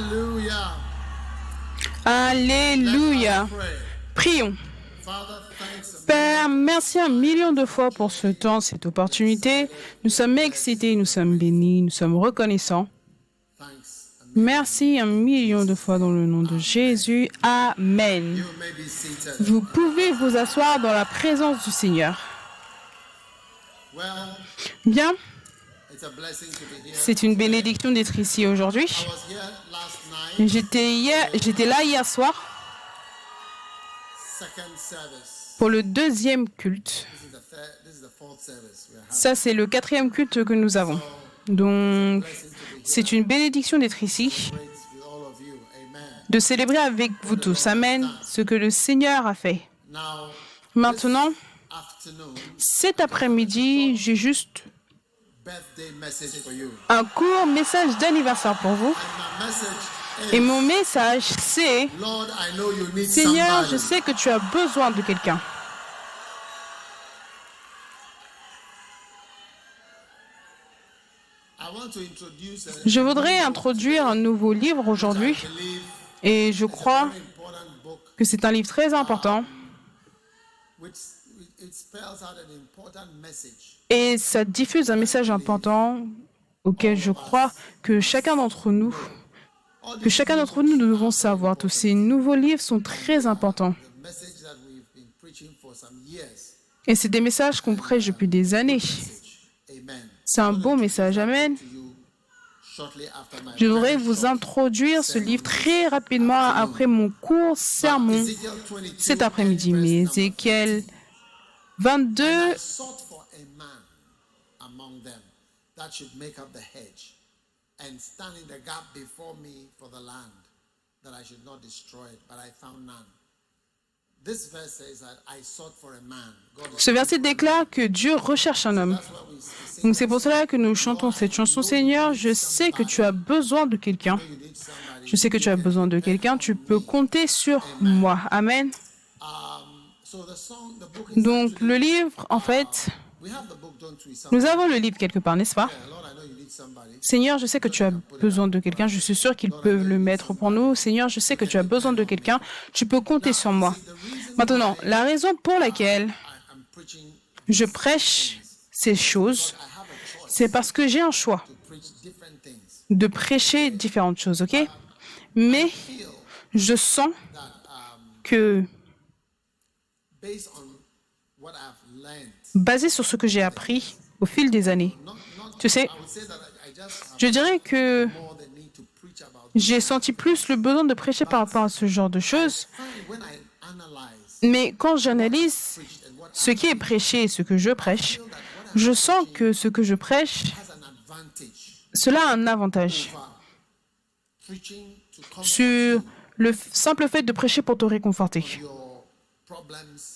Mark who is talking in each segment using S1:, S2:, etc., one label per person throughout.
S1: Hallelujah.
S2: Alléluia. Prions. Père, merci un million de fois pour ce temps, cette opportunité. Nous sommes excités, nous sommes bénis, nous sommes reconnaissants. Merci un million de fois dans le nom de Jésus. Amen. Vous pouvez vous asseoir dans la présence du Seigneur. Bien, c'est une bénédiction d'être ici aujourd'hui. J'étais là hier soir pour le deuxième culte. Ça, c'est le quatrième culte que nous avons. Donc, c'est une bénédiction d'être ici, de célébrer avec vous tous. Amen. Ce que le Seigneur a fait. Maintenant, cet après-midi, j'ai juste un court message d'anniversaire pour vous. Et mon message, c'est « Seigneur, je sais que tu as besoin de quelqu'un. » Je voudrais introduire un nouveau livre aujourd'hui. Et je crois que c'est un livre très important. Et ça diffuse un message important auquel je crois que chacun d'entre nous, nous devons savoir. Tous ces nouveaux livres sont très importants. Et c'est des messages qu'on prêche depuis des années. C'est un beau message. Amen. Je voudrais vous introduire ce livre très rapidement après mon court sermon cet après-midi. Mais Ézéchiel 22, ce verset déclare que Dieu recherche un homme. Donc c'est pour cela que nous chantons cette chanson. Seigneur, je sais que tu as besoin de quelqu'un. Je sais que tu as besoin de quelqu'un. Tu peux compter sur moi. Amen. Donc le livre, en fait, nous avons le livre quelque part, n'est-ce pas? Seigneur, je sais que tu as besoin de quelqu'un. Je suis sûr qu'ils peuvent le mettre pour nous. Seigneur, je sais que tu as besoin de quelqu'un. Tu peux compter sur moi. Maintenant, la raison pour laquelle je prêche ces choses, c'est parce que j'ai un choix de prêcher différentes choses, ok? Mais je sens que, basé sur ce que j'ai appris au fil des années, tu sais, je dirais que j'ai senti plus le besoin de prêcher par rapport à ce genre de choses. Mais quand j'analyse ce qui est prêché et ce que je prêche, je sens que ce que je prêche, cela a un avantage sur le simple fait de prêcher pour te réconforter.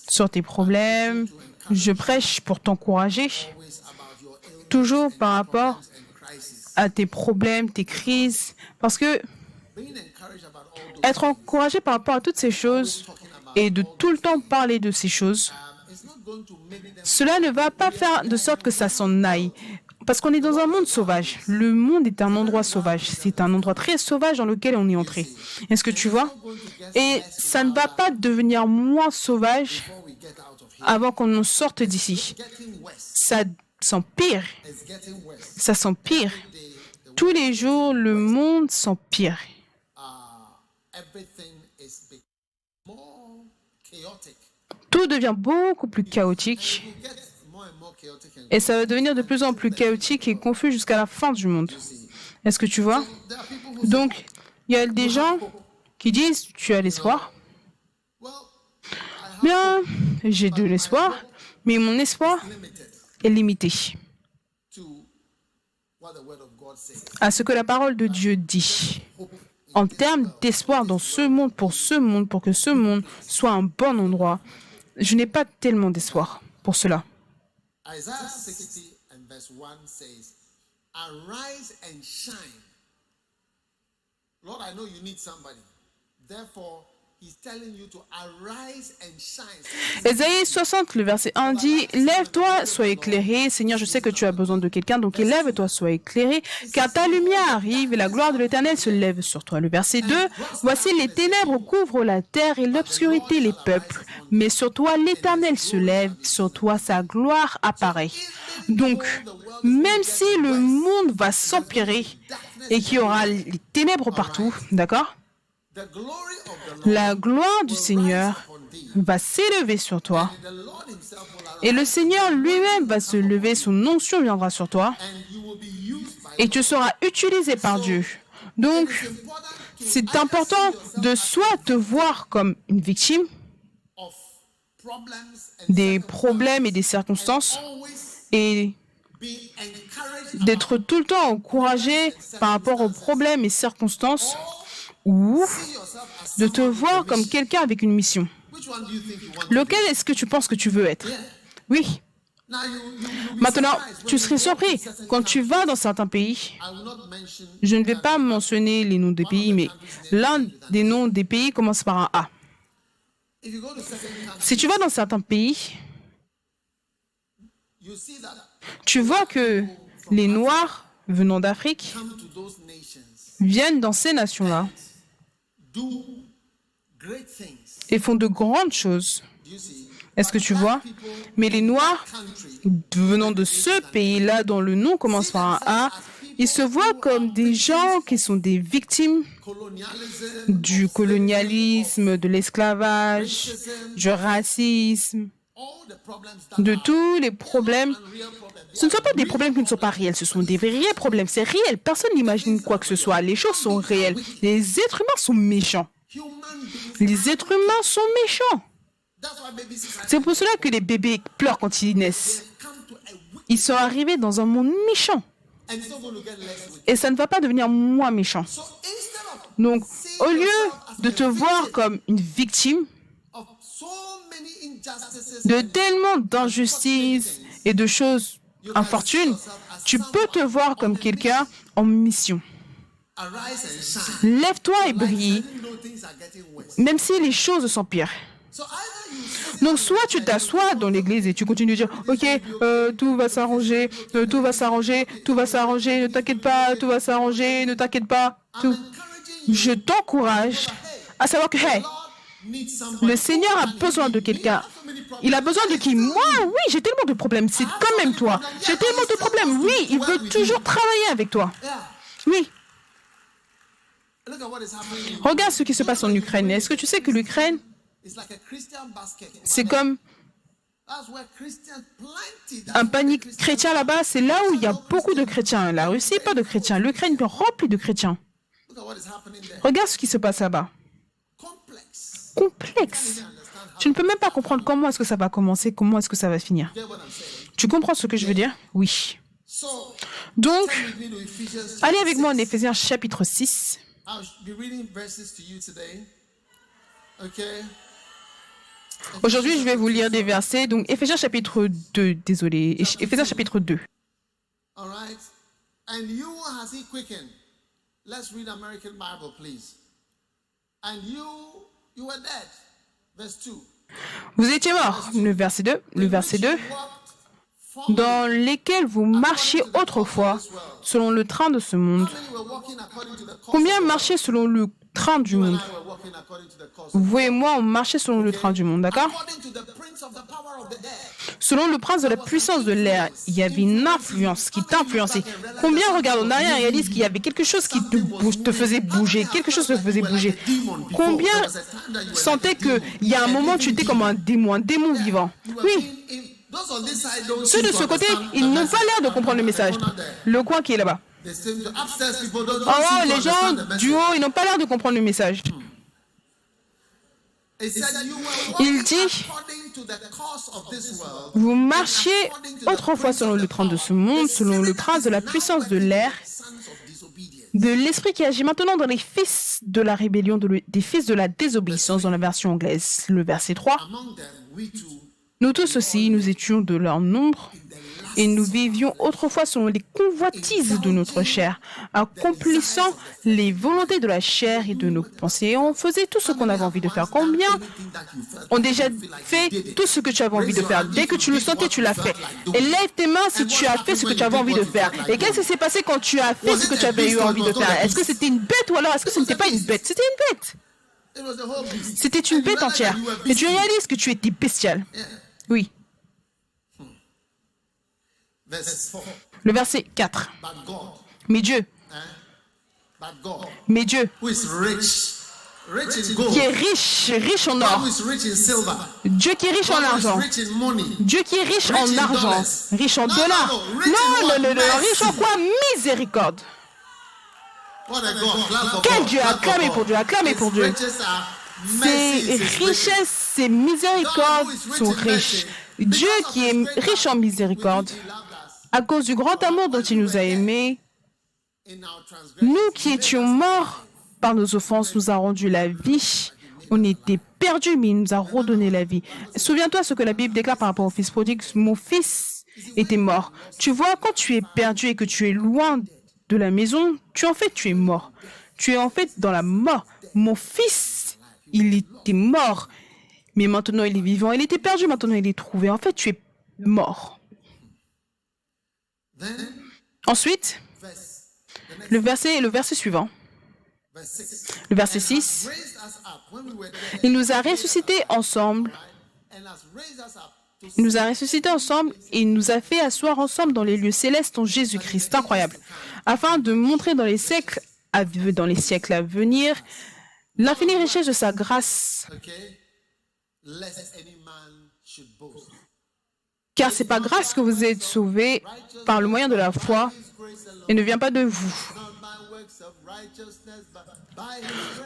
S2: Sur tes problèmes, je prêche pour t'encourager, toujours par rapport à tes problèmes, tes crises, parce que être encouragé par rapport à toutes ces choses et de tout le temps parler de ces choses, cela ne va pas faire de sorte que ça s'en aille. Parce qu'on est dans un monde sauvage. Le monde est un endroit sauvage. C'est un endroit très sauvage dans lequel on est entré. Est-ce que tu vois? Et ça ne va pas devenir moins sauvage avant qu'on en sorte d'ici. Ça s'empire. Ça s'empire. Tous les jours, le monde s'empire. Tout devient beaucoup plus chaotique. Et ça va devenir de plus en plus chaotique et confus jusqu'à la fin du monde. Est-ce que tu vois? Donc, il y a des gens qui disent, tu as l'espoir. Bien, j'ai de l'espoir, mais mon espoir est limité à ce que la parole de Dieu dit. En termes d'espoir dans ce monde, pour que ce monde soit un bon endroit, je n'ai pas tellement d'espoir pour cela. Isaiah 60 and verse 1 says, "Arise and shine. Lord, I know you need somebody. Therefore, Ésaïe 60, le verset 1 dit « Lève-toi, sois éclairé. Seigneur, je sais que tu as besoin de quelqu'un, donc élève-toi, sois éclairé, car ta lumière arrive et la gloire de l'Éternel se lève sur toi. » Le verset 2 « Voici les ténèbres couvrent la terre et l'obscurité les peuples. Mais sur toi, l'Éternel se lève, sur toi, sa gloire apparaît. » Donc, même si le monde va s'empirer et qu'il y aura les ténèbres partout, d'accord ? La gloire du Seigneur va s'élever sur toi et le Seigneur lui-même va se lever, son onction viendra sur toi et tu seras utilisé par Dieu. Donc, c'est important de soit te voir comme une victime des problèmes et des circonstances et d'être tout le temps encouragé par rapport aux problèmes et circonstances ou de te voir comme quelqu'un avec une mission. Lequel est-ce que tu penses que tu veux être? Oui. Maintenant, tu serais surpris quand tu vas dans certains pays. Je ne vais pas mentionner les noms des pays, mais l'un des noms des pays commence par un A. Si tu vas dans certains pays, tu vois que les Noirs venant d'Afrique viennent dans ces nations-là et font de grandes choses. Est-ce que tu vois? Mais les Noirs venant de ce pays-là, dont le nom commence par un A, ils se voient comme des gens qui sont des victimes du colonialisme, de l'esclavage, du racisme, de tous les problèmes. Ce ne sont pas des problèmes qui ne sont pas réels, ce sont des vrais problèmes. C'est réel, personne n'imagine quoi que ce soit. Les choses sont réelles. Les êtres humains sont méchants. Les êtres humains sont méchants. C'est pour cela que les bébés pleurent quand ils naissent. Ils sont arrivés dans un monde méchant. Et ça ne va pas devenir moins méchant. Donc, au lieu de te voir comme une victime de tellement d'injustices et de choses infortunes, tu peux te voir comme quelqu'un en mission. Lève-toi et brille, même si les choses s'empirent. Donc, soit tu t'assois dans l'église et tu continues de dire « Ok, tout va s'arranger, tout va s'arranger, tout va s'arranger, ne t'inquiète pas, tout va s'arranger, ne t'inquiète pas. » Je t'encourage à savoir que, hey, le Seigneur a besoin de quelqu'un. Il a besoin de qui? Moi, oui, j'ai tellement de problèmes. C'est quand même toi. J'ai tellement de problèmes. Oui, il veut toujours travailler avec toi. Oui. Regarde ce qui se passe en Ukraine. Est-ce que tu sais que l'Ukraine, c'est comme un panier chrétien là-bas? C'est là où il y a beaucoup de chrétiens. La Russie, pas de chrétiens. L'Ukraine est remplie de chrétiens. Regarde ce qui se passe là-bas. Complexe. Tu ne peux même pas comprendre comment est-ce que ça va commencer, comment est-ce que ça va finir. Tu comprends ce que je veux dire? Oui. Donc, allez avec moi en Éphésiens chapitre 6. Aujourd'hui, je vais vous lire des versets. Donc, Éphésiens chapitre 2, désolé. Éphésiens chapitre 2.
S1: And you has he quickened. Let's read American Bible, please. And you were dead. Verse 2.
S2: Vous étiez morts, le verset 2, dans lesquels vous marchiez autrefois selon le train de ce monde. Combien marchaient selon le train du monde? Vous et moi, on marchait selon le train du monde, d'accord? Selon le prince de la puissance de l'air, il y avait une influence qui t'influençait. Combien regardent en arrière et réalisent qu'il y avait quelque chose qui te faisait bouger, quelque chose te faisait bouger? Combien sentaient qu'il y a un moment, tu étais comme un démon vivant? Oui. Ceux de ce côté, ils n'ont pas l'air de comprendre le message. Le coin qui est là-bas. Oh, les gens du haut, ils n'ont pas l'air de comprendre le message. Il dit, vous marchiez autrefois selon le train de ce monde, selon le prince de la puissance de l'air, de l'esprit qui agit maintenant dans les fils de la rébellion, des fils de la désobéissance dans la version anglaise. Le verset 3. Nous tous aussi, nous étions de leur nombre Et nous vivions autrefois selon les convoitises de notre chair, accomplissant les volontés de la chair et de nos pensées. On faisait tout ce qu'on avait envie de faire. Combien ont déjà fait tout ce que tu avais envie de faire? Dès que tu le sentais, tu l'as fait. Et lève tes mains si tu as fait ce que tu avais envie de faire. Et qu'est-ce qui s'est passé quand tu as fait ce que tu avais eu envie de faire? Est-ce que c'était une bête ou alors est-ce que ce n'était pas une bête? C'était une bête. C'était une bête entière. Et tu réalises que tu étais bestial. Oui. Le verset 4. Mais Dieu, qui est riche, riche en or, Dieu qui est riche en argent, Dieu qui est riche en argent, riche en dollars, non, riche en quoi? Miséricorde. Quel Dieu? Acclamez pour Dieu, acclamez pour Dieu. Ses richesses, ses miséricordes sont riches. Dieu qui est riche en miséricorde, à cause du grand amour dont il nous a aimés, nous qui étions morts par nos offenses, nous a rendu la vie. On était perdus, mais il nous a redonné la vie. Souviens-toi ce que la Bible déclare par rapport au fils prodigue. Mon fils était mort. Tu vois, quand tu es perdu et que tu es loin de la maison, tu es mort. Tu es en fait dans la mort. Mon fils, il était mort, mais maintenant il est vivant. Il était perdu, maintenant il est trouvé. En fait, tu es mort. Ensuite, le verset suivant. Le verset 6. Il nous a ressuscités ensemble. Il nous a ressuscités ensemble et il nous a fait asseoir ensemble dans les lieux célestes en Jésus-Christ. Incroyable. Afin de montrer dans les siècles à venir l'infinie richesse de sa grâce. Car c'est par grâce que vous êtes sauvés par le moyen de la foi et ne vient pas de vous.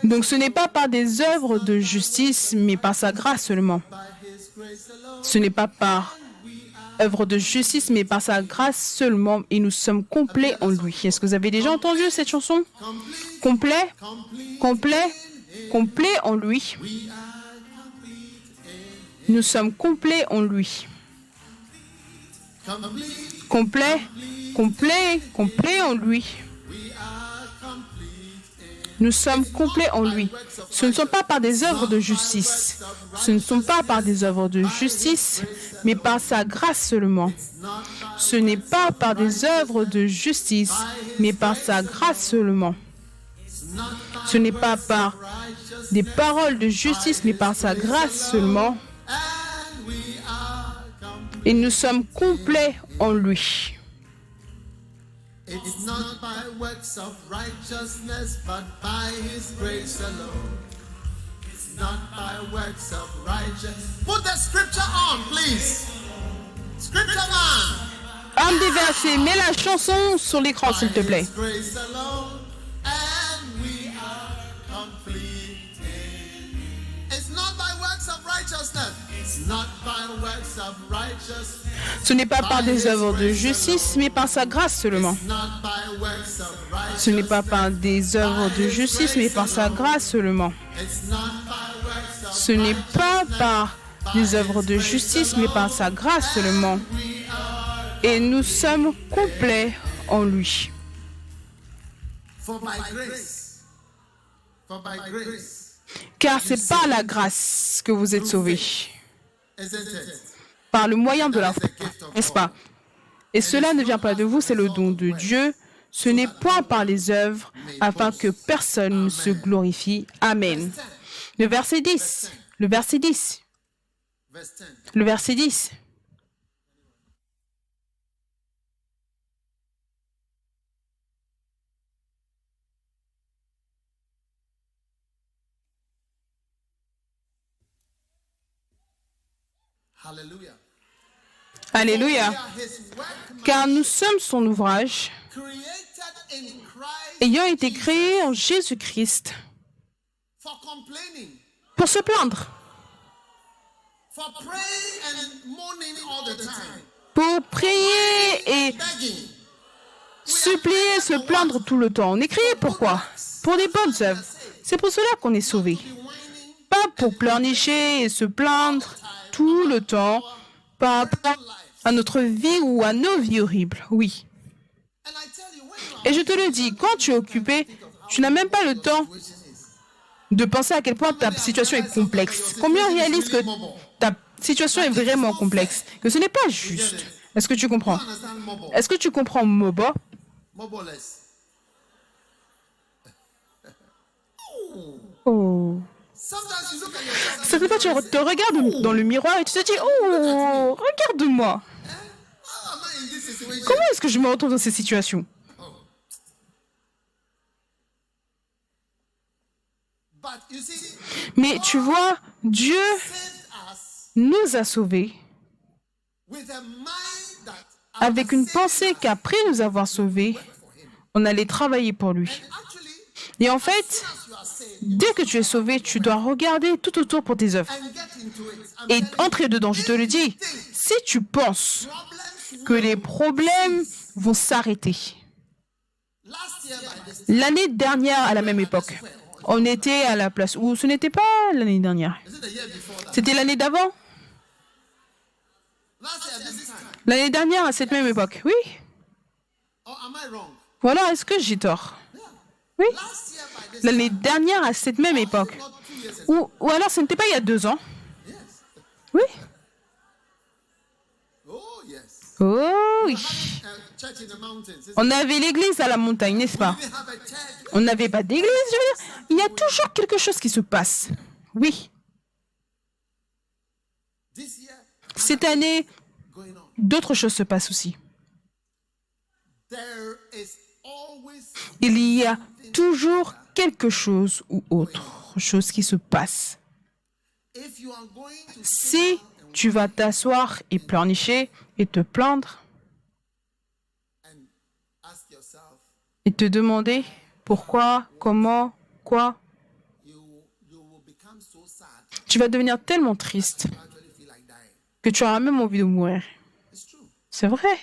S2: Donc ce n'est pas par des œuvres de justice, mais par sa grâce seulement. Ce n'est pas par œuvre de justice, mais par sa grâce seulement, et nous sommes complets en lui. Est-ce que vous avez déjà entendu cette chanson? Complet, complet, complet en lui. Nous sommes complets en lui. Complet, complet, complet en lui. Nous sommes complets en lui. Ce ne sont pas par des œuvres de justice. Ce ne sont pas par des œuvres de justice, mais par sa grâce seulement. Ce n'est pas par des œuvres de justice, mais par sa grâce seulement. Ce n'est pas par des paroles de justice, mais par sa grâce seulement. Et nous sommes complets en lui.
S1: It's not by works of righteousness, but by His grace alone. It's not by works of righteousness. Put the scripture on, please. Scripture on.
S2: Un des versets, mets la chanson sur l'écran, s'il te plaît.
S1: Grace alone, and we are complete. It's not by works of righteousness. It's not by works of righteousness.
S2: Ce n'est pas par des œuvres de justice, mais par sa grâce seulement. Ce n'est pas par des œuvres de justice, mais par sa grâce seulement. Ce n'est pas par des œuvres de justice, mais par sa grâce seulement. Et nous sommes complets en lui. Car c'est par la grâce que vous êtes sauvés. Par le moyen de la foi, n'est-ce pas? Et cela ne vient pas de vous, c'est le don de Dieu. Ce n'est point par les œuvres, afin que personne ne se glorifie. Amen. Le verset 10. Le verset 10. Le verset 10.
S1: Hallelujah.
S2: Alléluia. Car nous sommes son ouvrage, ayant été créés en Jésus-Christ, pour se plaindre, pour prier et supplier, se plaindre tout le temps. On est créé pourquoi? Pour des bonnes œuvres. C'est pour cela qu'on est sauvé. Pas pour pleurnicher et se plaindre tout le temps par rapport à notre vie ou à nos vies horribles. Oui. Et je te le dis, quand tu es occupé, tu n'as même pas le temps de penser à quel point ta situation est complexe. Combien réalisent que ta situation est vraiment complexe, que ce n'est pas juste. Est-ce que tu comprends? Est-ce que tu comprends Mobo? Oh. Cette fois, tu te regardes dans le miroir et tu te dis, oh, regarde-moi. Comment est-ce que je me retrouve dans cette situation? Mais tu vois, Dieu nous a sauvés avec une pensée qu'après nous avoir sauvés, on allait travailler pour lui. Et en fait, dès que tu es sauvé, tu dois regarder tout autour pour tes œuvres et entrer dedans. Je te le dis, si tu penses que les problèmes vont s'arrêter. L'année dernière, à la même époque, on était à la place où ce n'était pas l'année dernière. C'était l'année d'avant. L'année dernière, à cette même époque, oui. Voilà, est-ce que j'ai tort? Oui. L'année dernière, à cette même époque. Ou alors, ce n'était pas il y a 2 ans. Oui. Oh oui. On avait l'église à la montagne, n'est-ce pas? On n'avait pas d'église, je veux dire. Il y a toujours quelque chose qui se passe. Oui. Cette année, d'autres choses se passent aussi. Il y a toujours quelque chose ou autre chose qui se passe. Si tu vas t'asseoir et pleurnicher et te plaindre et te demander pourquoi, comment, quoi, tu vas devenir tellement triste que tu auras même envie de mourir. C'est vrai.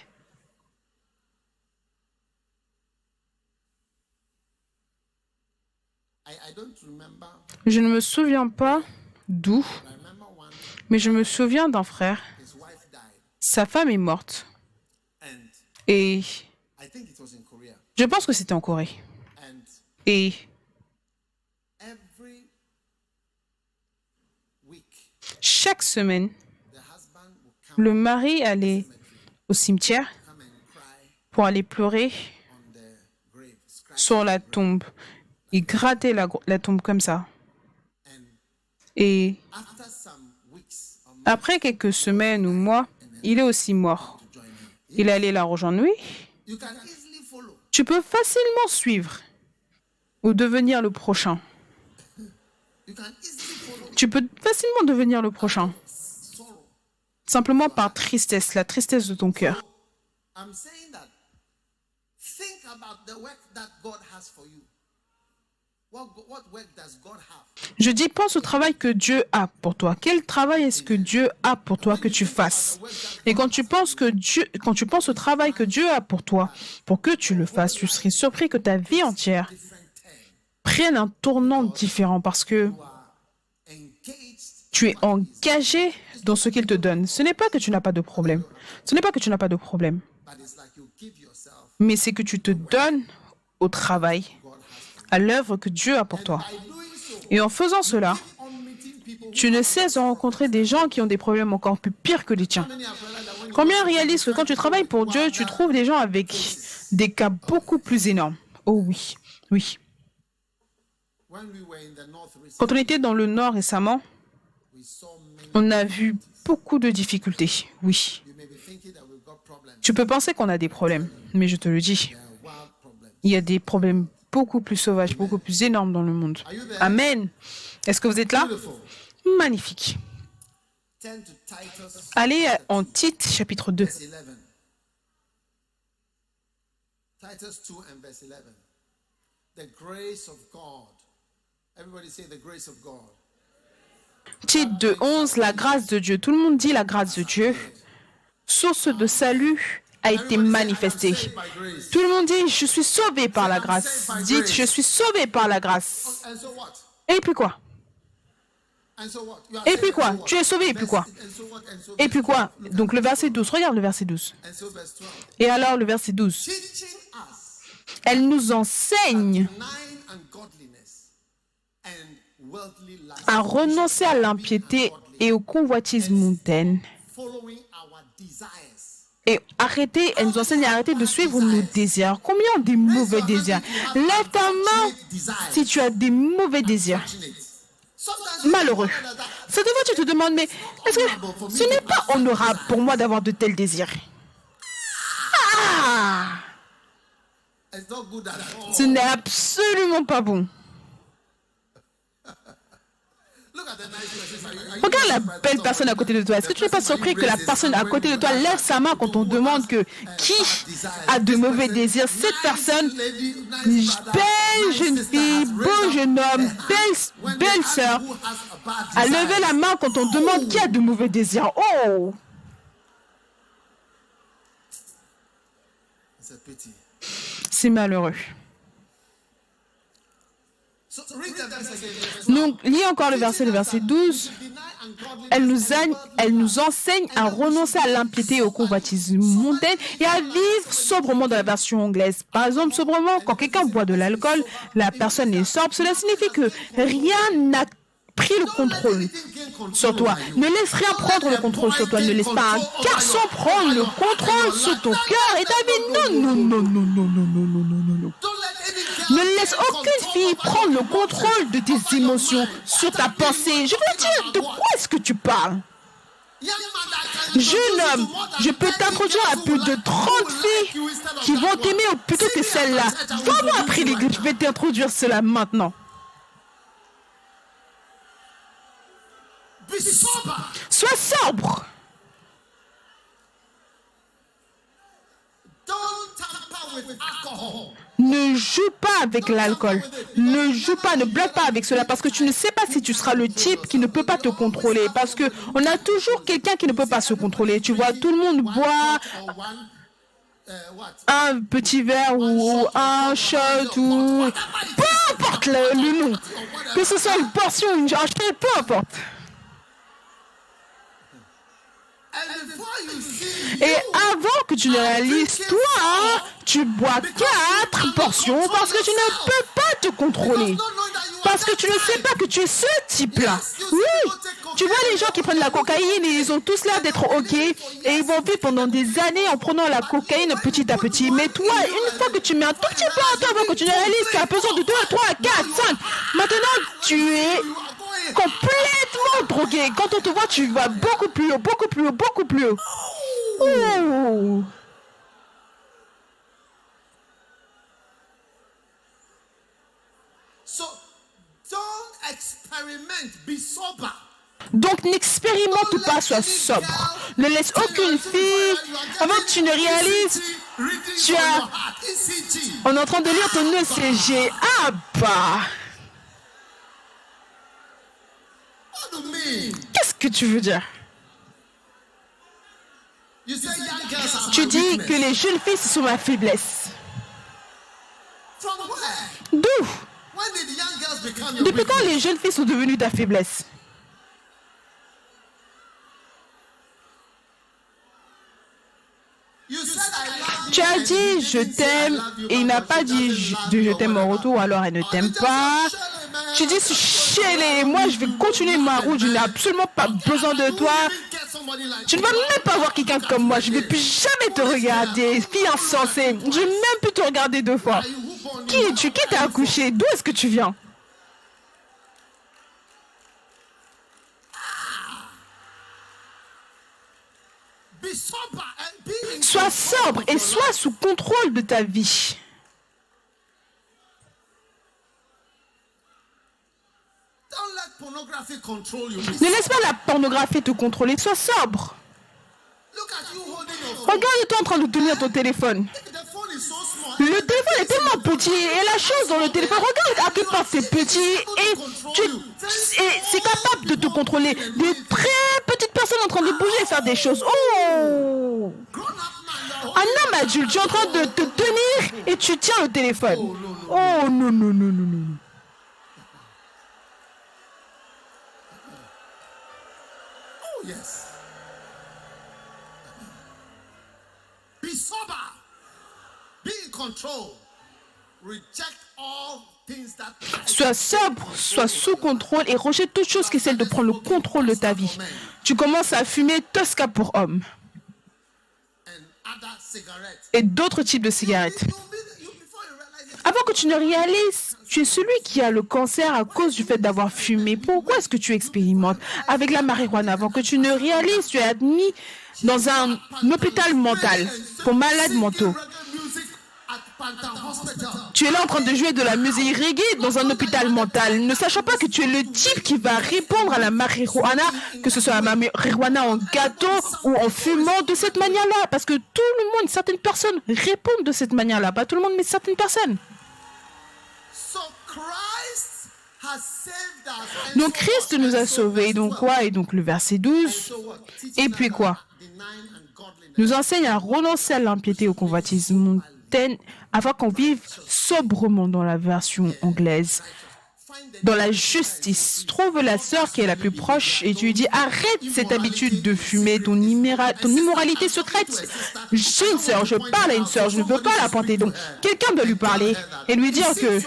S2: Je ne me souviens pas d'où, mais je me souviens d'un frère. Sa femme est morte. Et je pense que c'était en Corée. Et chaque semaine, le mari allait au cimetière pour aller pleurer sur la tombe. Il grattait la tombe comme ça. Et après quelques semaines ou mois, il est aussi mort. Il allait la rejoindre. Oui. Tu peux facilement suivre ou devenir le prochain. Tu peux facilement devenir le prochain. Simplement par tristesse, la tristesse de ton cœur. Je dis, pense au travail que Dieu a pour toi. Quel travail est-ce que Dieu a pour toi que tu fasses? Et quand tu penses au travail que Dieu a pour toi, pour que tu le fasses, tu serais surpris que ta vie entière prenne un tournant différent parce que tu es engagé dans ce qu'il te donne. Ce n'est pas que tu n'as pas de problème. Ce n'est pas que tu n'as pas de problème. Mais c'est que tu te donnes au travail, à l'œuvre que Dieu a pour toi. Et en faisant cela, tu ne cesses de rencontrer des gens qui ont des problèmes encore plus pires que les tiens. Combien réalisent que quand tu travailles pour Dieu, tu trouves des gens avec des cas beaucoup plus énormes? Oh oui, oui. Quand on était dans le Nord récemment, on a vu beaucoup de difficultés, oui. Tu peux penser qu'on a des problèmes, mais je te le dis, il y a des problèmes beaucoup plus sauvages, beaucoup plus énormes dans le monde. Amen. Est-ce que vous êtes là? Magnifique. Allez en Tite, chapitre 2.
S1: Titus 2 and verse 11. The grace of God. Everybody say the grace of God.
S2: Tite 2:11, la grâce de Dieu. Tout le monde dit la grâce de Dieu. Source de salut a été manifestée. Tout le monde dit, je suis sauvé par la grâce. Dites, je suis sauvé par la grâce. Et puis quoi? Et puis quoi? Tu es sauvé, et puis quoi? Et puis quoi? Donc le verset 12, regarde le verset 12. Et alors le verset 12. Elle nous enseigne à renoncer à l'impiété et aux convoitises mondaines. Et elle nous enseigne à arrêter de suivre nos désirs. Combien ont des mauvais désirs? Lève ta main si tu as des mauvais désirs. Malheureux. Cette fois, tu te demandes, mais est-ce que ce n'est pas honorable pour moi d'avoir de tels désirs? Ah! Ce n'est absolument pas bon. Regarde la belle personne à côté de toi. Est-ce que tu n'es pas surpris que la personne à côté de toi lève sa main quand on demande qui a de mauvais désirs? Cette personne, belle jeune fille, beau jeune homme, belle sœur, a levé la main quand on demande qui a de mauvais désirs. Oh! C'est malheureux. Donc, lis encore le verset 12. Elle nous enseigne à renoncer à l'impiété et aux convoitises mondaines et à vivre sobrement dans la version anglaise. Par exemple, sobrement, quand quelqu'un boit de l'alcool, la personne est sobre. Cela signifie que rien n'a pris le contrôle sur toi. Ne laisse rien prendre le contrôle sur toi. Ne laisse pas un garçon prendre le contrôle sur ton cœur et ta vie. Non, non, non, non, non, non, non, non, non, non, non. Ne laisse aucune fille prendre le contrôle de tes émotions sur ta pensée. Je veux dire, de quoi est-ce que tu parles? Jeune homme, je peux t'introduire à plus de 30 filles qui vont t'aimer plutôt que celle-là. Va-moi après l'église, je vais t'introduire cela maintenant. Sois sobre. Ne joue pas avec l'alcool. Ne joue pas, ne blague pas avec cela parce que tu ne sais pas si tu seras le type qui ne peut pas te contrôler. Parce que on a toujours quelqu'un qui ne peut pas se contrôler. Tu vois, tout le monde boit un petit verre ou un shot ou peu importe le nom. Que ce soit une portion ou un shot, peu importe. Et avant que tu ne réalises, toi, tu bois 4 portions parce que tu ne peux pas te contrôler. Parce que tu ne sais pas que tu es ce type-là. Oui, tu vois les gens qui prennent la cocaïne et ils ont tous l'air d'être OK et ils vont vivre pendant des années en prenant la cocaïne petit à petit. Mais toi, une fois que tu mets un tout petit peu en toi avant que tu ne réalises tu as besoin de 2, 3, 4, 5, maintenant tu es complètement drogué. Quand on te voit, tu vas beaucoup plus haut, beaucoup plus haut, beaucoup plus haut. Oh. Donc n'expérimente pas, sois sobre. Ne laisse aucune fille, avant que tu ne réalises, on est en train de lire ton ECG. Ah bah. Qu'est-ce que tu veux dire? Tu dis que les jeunes filles sont ma faiblesse. D'où? Depuis quand les jeunes filles sont devenues ta faiblesse? Tu as dit je t'aime et il n'a pas dit je t'aime en retour, alors elle ne t'aime pas. Tu dis chérie, moi je vais continuer ma route, je n'ai absolument pas besoin de toi. Tu ne vas même pas voir quelqu'un comme moi, je ne vais plus jamais te regarder, fille insensée. Je ne vais même plus te regarder 2 fois. Qui es-tu? Qui t'a accouché? D'où est-ce que tu viens? Sois sobre et sois sous contrôle de ta vie. Ne laisse pas la pornographie te contrôler, sois sobre. Regarde-toi en train de tenir ton téléphone. Le téléphone est tellement petit et la chose dans le téléphone, regarde à quel point c'est petit et c'est capable de te contrôler. Des très petites personnes en train de bouger et faire des choses. Oh! Un homme adulte, tu es en train de te tenir et tu tiens le téléphone. Oh non, non, non, non, non. Sois sobre, sois sous contrôle et rejette toute chose qui essaie de prendre le contrôle de ta vie. Tu commences à fumer Tosca pour homme et d'autres types de cigarettes. Avant que tu ne réalises, tu es celui qui a le cancer à cause du fait d'avoir fumé. Pourquoi est-ce que tu expérimentes avec la marijuana? Avant que tu ne réalises, tu es admis dans un hôpital mental pour malades mentaux. Tu es là en train de jouer de la musique reggae dans un hôpital mental, ne sachant pas que tu es le type qui va répondre à la marijuana, que ce soit la marijuana en gâteau ou en fumant de cette manière-là. Parce que tout le monde, certaines personnes répondent de cette manière-là. Pas tout le monde, mais certaines personnes. Donc Christ nous a sauvés. Donc quoi? Et donc le verset 12. Et puis quoi? Nous enseigne à renoncer à l'impiété, au convoitisme mondaine, afin qu'on vive sobrement dans la version anglaise. Dans la justice, trouve la sœur qui est la plus proche et tu lui dis arrête cette habitude de fumer, ton immoralité secrète. J'ai une sœur, je parle à une sœur, je ne veux pas la pointer. Donc quelqu'un doit lui parler et lui dire que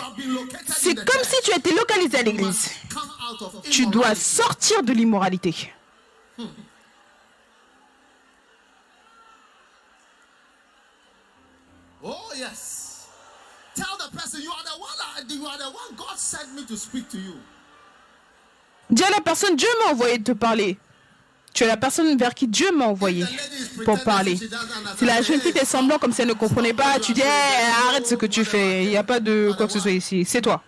S2: c'est comme si tu étais localisé à l'église. Tu dois sortir de l'immoralité.
S1: Oh yes. Tell the person you are the one God sent me to speak to you.
S2: Dis à la personne, Dieu m'a envoyé de te parler. Tu es la personne vers qui Dieu m'a envoyé pour parler. Si la jeune fille fait semblant comme si elle ne comprenait pas, tu dis hey, arrête ce que tu fais. Il n'y a pas de quoi que ce soit ici. C'est toi.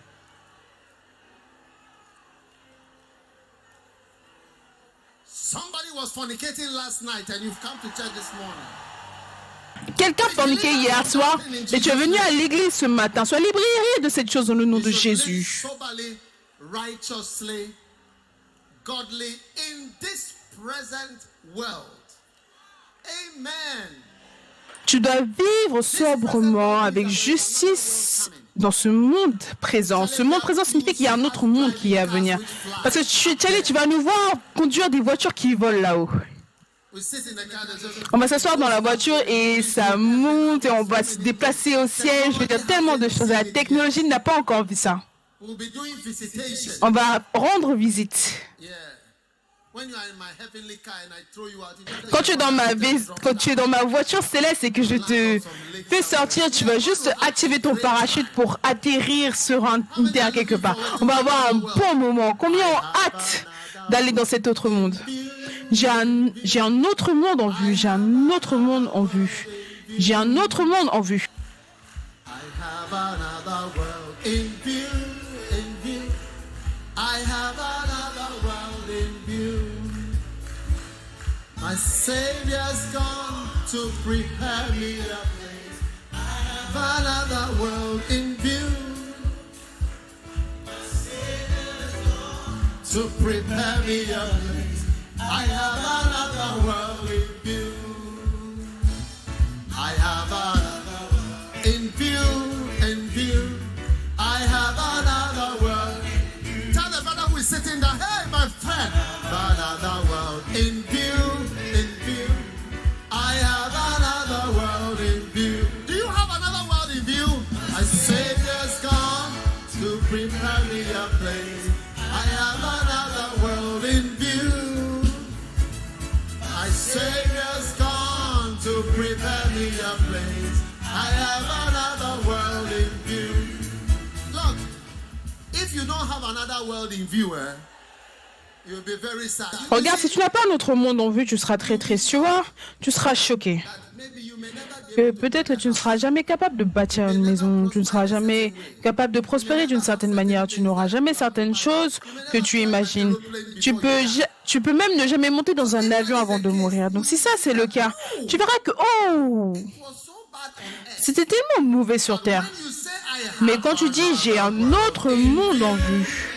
S1: Somebody was fornicating last night and you've come to church this morning.
S2: Quelqu'un forniquait hier soir et tu es venu à l'église ce matin. Sois libéré de cette chose dans le nom de Jésus. Tu dois vivre sobrement avec justice dans ce monde présent. Ce monde présent signifie qu'il y a un autre monde qui est à venir. Parce que tu vas nous voir conduire des voitures qui volent là-haut. On va s'asseoir dans la voiture et ça monte et on va se déplacer au ciel. Je veux dire tellement de choses. La technologie n'a pas encore vu ça. On va rendre visite. Quand tu es dans ma voiture céleste et que je te fais sortir, tu vas juste activer ton parachute pour atterrir sur une terre quelque part. On va avoir un bon moment. Combien ont hâte d'aller dans cet autre monde? J'ai un autre monde en vue. J'ai un autre monde en vue. J'ai un autre monde en vue.
S1: My Savior's gone to prepare me a place. I have another world in view. My Savior's gone to prepare me a place. I have another world in view. I have another world in view, I have another world. Tell the brother who is sitting there, hey my friend, another world in view. I have another world in view. Do you have another world in view? My Savior's gone to prepare me a place. I have another world in view. My Savior's gone to prepare me a place. I have another world in view. Look, if you don't have another world in view, you'll be very sad.
S2: Regarde, si tu n'as pas un autre monde en vue, tu seras très triste, tu vois. Tu seras choqué. Peut-être que tu ne seras jamais capable de bâtir une maison, tu ne seras jamais capable de prospérer d'une certaine manière, tu n'auras jamais certaines choses que tu imagines. Tu peux même ne jamais monter dans un avion avant de mourir. Donc si ça c'est le cas, tu verras que c'était tellement mauvais sur Terre. Mais quand tu dis j'ai un autre monde en vue,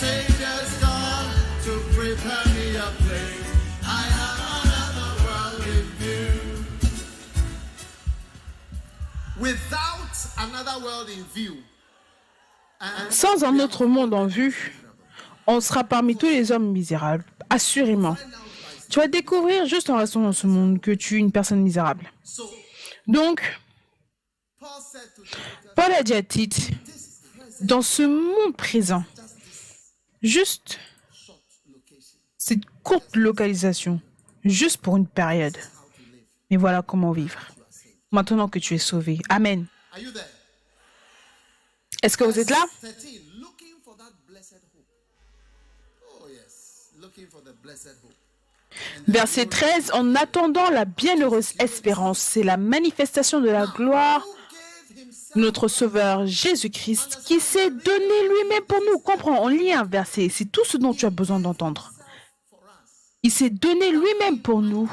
S1: Savior's gone to bring without another world in view.
S2: Sans un autre monde en vue, on sera parmi tous les hommes misérables, assurément. Tu vas découvrir juste en restant dans ce monde que tu es une personne misérable.
S1: So
S2: Donc,
S1: Paul said to Timothy,
S2: Paul a dit à Tite, dans ce monde présent, juste
S1: short location,
S2: cette courte localisation, juste pour une période.
S1: how to live.
S2: Mais voilà comment vivre. Maintenant que tu es sauvé. Amen.
S1: Are you there?
S2: Est-ce que vous êtes là?
S1: 13, looking for that blessed hope. Oh yes, looking for the blessed hope.
S2: Verset 13, en attendant la bienheureuse espérance, c'est la manifestation de la gloire
S1: Who gave himself
S2: de notre Sauveur Jésus-Christ qui s'est donné lui-même pour nous. Comprends, on lit un verset, c'est tout ce dont tu as besoin d'entendre.
S1: for us?
S2: Il s'est donné lui-même pour nous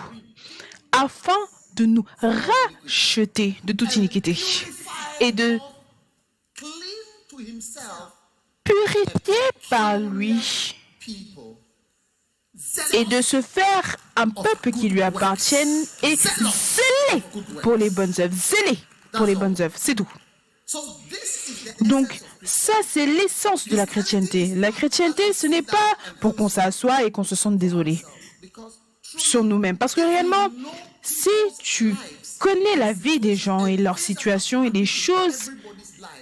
S2: afin de nous racheter de toute iniquité et de
S1: Clean to himself
S2: purifier par lui
S1: people.
S2: et de se faire un peuple qui lui appartienne et zélé pour les bonnes œuvres. Zélé pour les bonnes œuvres, c'est tout.
S1: So this is the
S2: Donc, ça, c'est l'essence de la chrétienté. La chrétienté, ce n'est pas pour qu'on s'assoie et qu'on se sente désolé
S1: because
S2: sur nous-mêmes. Parce que réellement, si tu connais la vie des gens et leur situation et les choses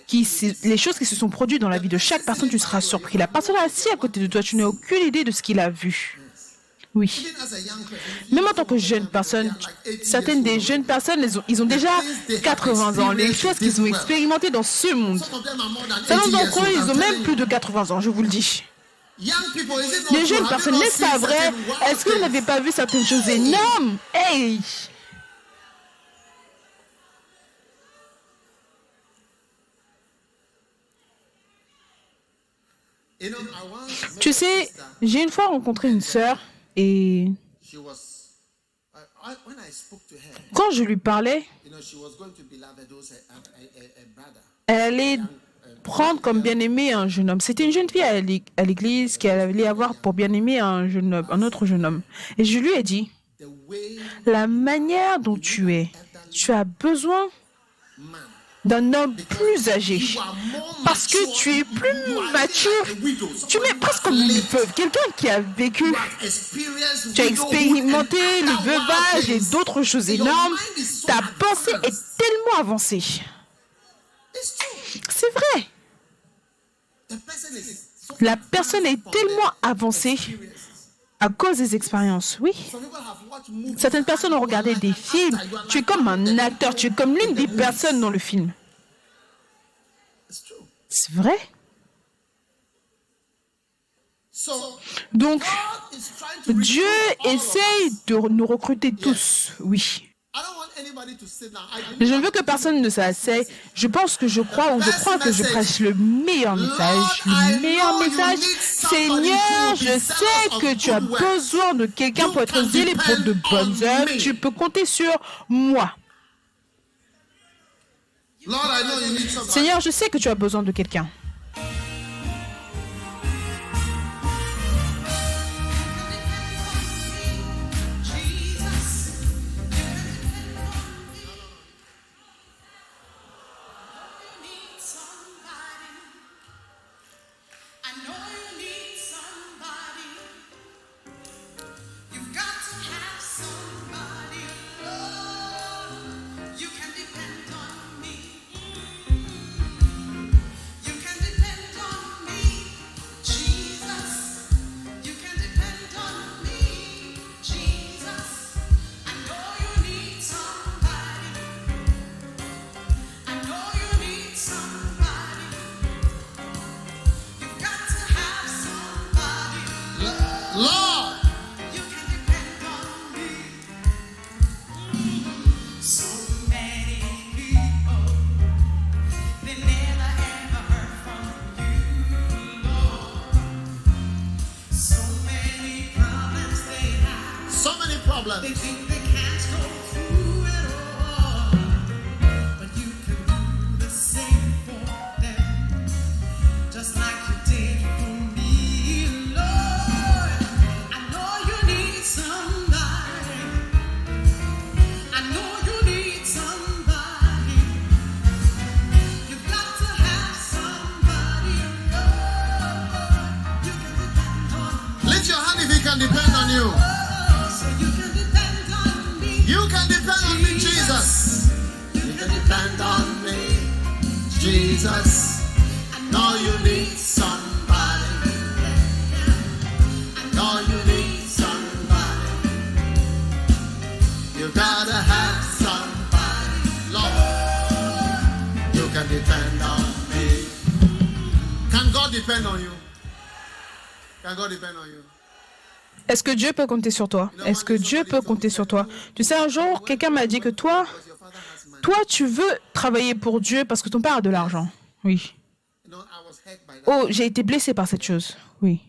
S2: qui se sont produites dans la vie de chaque personne, tu seras surpris. La personne assise à côté de toi, tu n'as aucune idée de ce qu'il a vu. Oui.
S1: as a young person,
S2: Même en tant que jeune personne, certaines des jeunes personnes, ils ont déjà 80 ans. Les choses qu'ils ont expérimentées dans ce monde.
S1: some of them are more than 80
S2: Certains
S1: years
S2: d'entre eux,
S1: old,
S2: ils
S1: I'm
S2: ont même
S1: telling
S2: plus de 80 ans, je vous le dis.
S1: you. Young people, is it not
S2: Les
S1: true?
S2: jeunes
S1: Have you
S2: personnes,
S1: not
S2: n'est-ce pas
S1: seen
S2: vrai?
S1: certain wild
S2: Est-ce que vous
S1: things?
S2: n'avez pas vu certaines choses énormes? Hey!
S1: You know, I once met
S2: Tu
S1: a
S2: sais,
S1: sister.
S2: j'ai une fois rencontré une sœur et
S1: She was when I spoke to her,
S2: quand je lui parlais,
S1: you know, she was going to beloved who's a brother.
S2: elle allait prendre comme bien-aimé un jeune homme. C'était une jeune fille à l'église qui allait avoir pour bien-aimé un autre jeune homme. Et je lui ai dit,
S1: The way
S2: la manière dont tu as besoin
S1: man,
S2: d'un homme plus âgé.
S1: you are more
S2: Parce que
S1: mature,
S2: tu es plus
S1: you are
S2: mature.
S1: like a widow.
S2: Tu mets presque comme une veuve, quelqu'un qui a vécu,
S1: You have experienced
S2: tu as
S1: widowhood
S2: expérimenté
S1: and
S2: le
S1: other
S2: veuvage et
S1: wild things.
S2: d'autres choses
S1: Your
S2: énormes.
S1: mind is so
S2: Ta pensée est
S1: advanced.
S2: tellement avancée.
S1: It's true.
S2: C'est vrai.
S1: The person is so
S2: La personne est tellement avancée
S1: experienced.
S2: à cause des expériences. Oui.
S1: Some people have watched movies.
S2: Certaines personnes ont regardé des films. Tu es comme un acteur, tu es comme l'une des personnes dans le film.
S1: It's true.
S2: C'est vrai.
S1: So
S2: Donc,
S1: God is trying to
S2: Dieu
S1: recruit all of us.
S2: essaye de nous recruter tous. Oui.
S1: I don't want anybody to sit down.
S2: Je ne veux que personne ne s'asseye. Je pense que je crois que je prêche le meilleur message. Le meilleur message. Seigneur, je sais que tu as besoin de quelqu'un pour être zélé pour de bonnes œuvres. Tu peux compter sur moi.
S1: Lord, I know you need somebody.
S2: Seigneur, je sais que tu as besoin de quelqu'un.
S1: Lord, so many problems.
S3: Just like you did for me, Lord. I know you need somebody. I know you need somebody.
S1: You can depend on me, Jesus. You can depend on me, Jesus. Now you need somebody. Now you need somebody. You gotta have somebody. Lord, you can depend on me. Can God depend on you? Can God depend on you?
S2: Est-ce que Dieu peut compter sur toi? Est-ce que Dieu peut compter sur toi? Tu sais, un jour, quelqu'un m'a dit que toi, tu veux travailler pour Dieu parce que ton père a de l'argent. Oui.
S1: You know, I was hurt by that.
S2: Oh, j'ai été blessé par cette chose. Oui.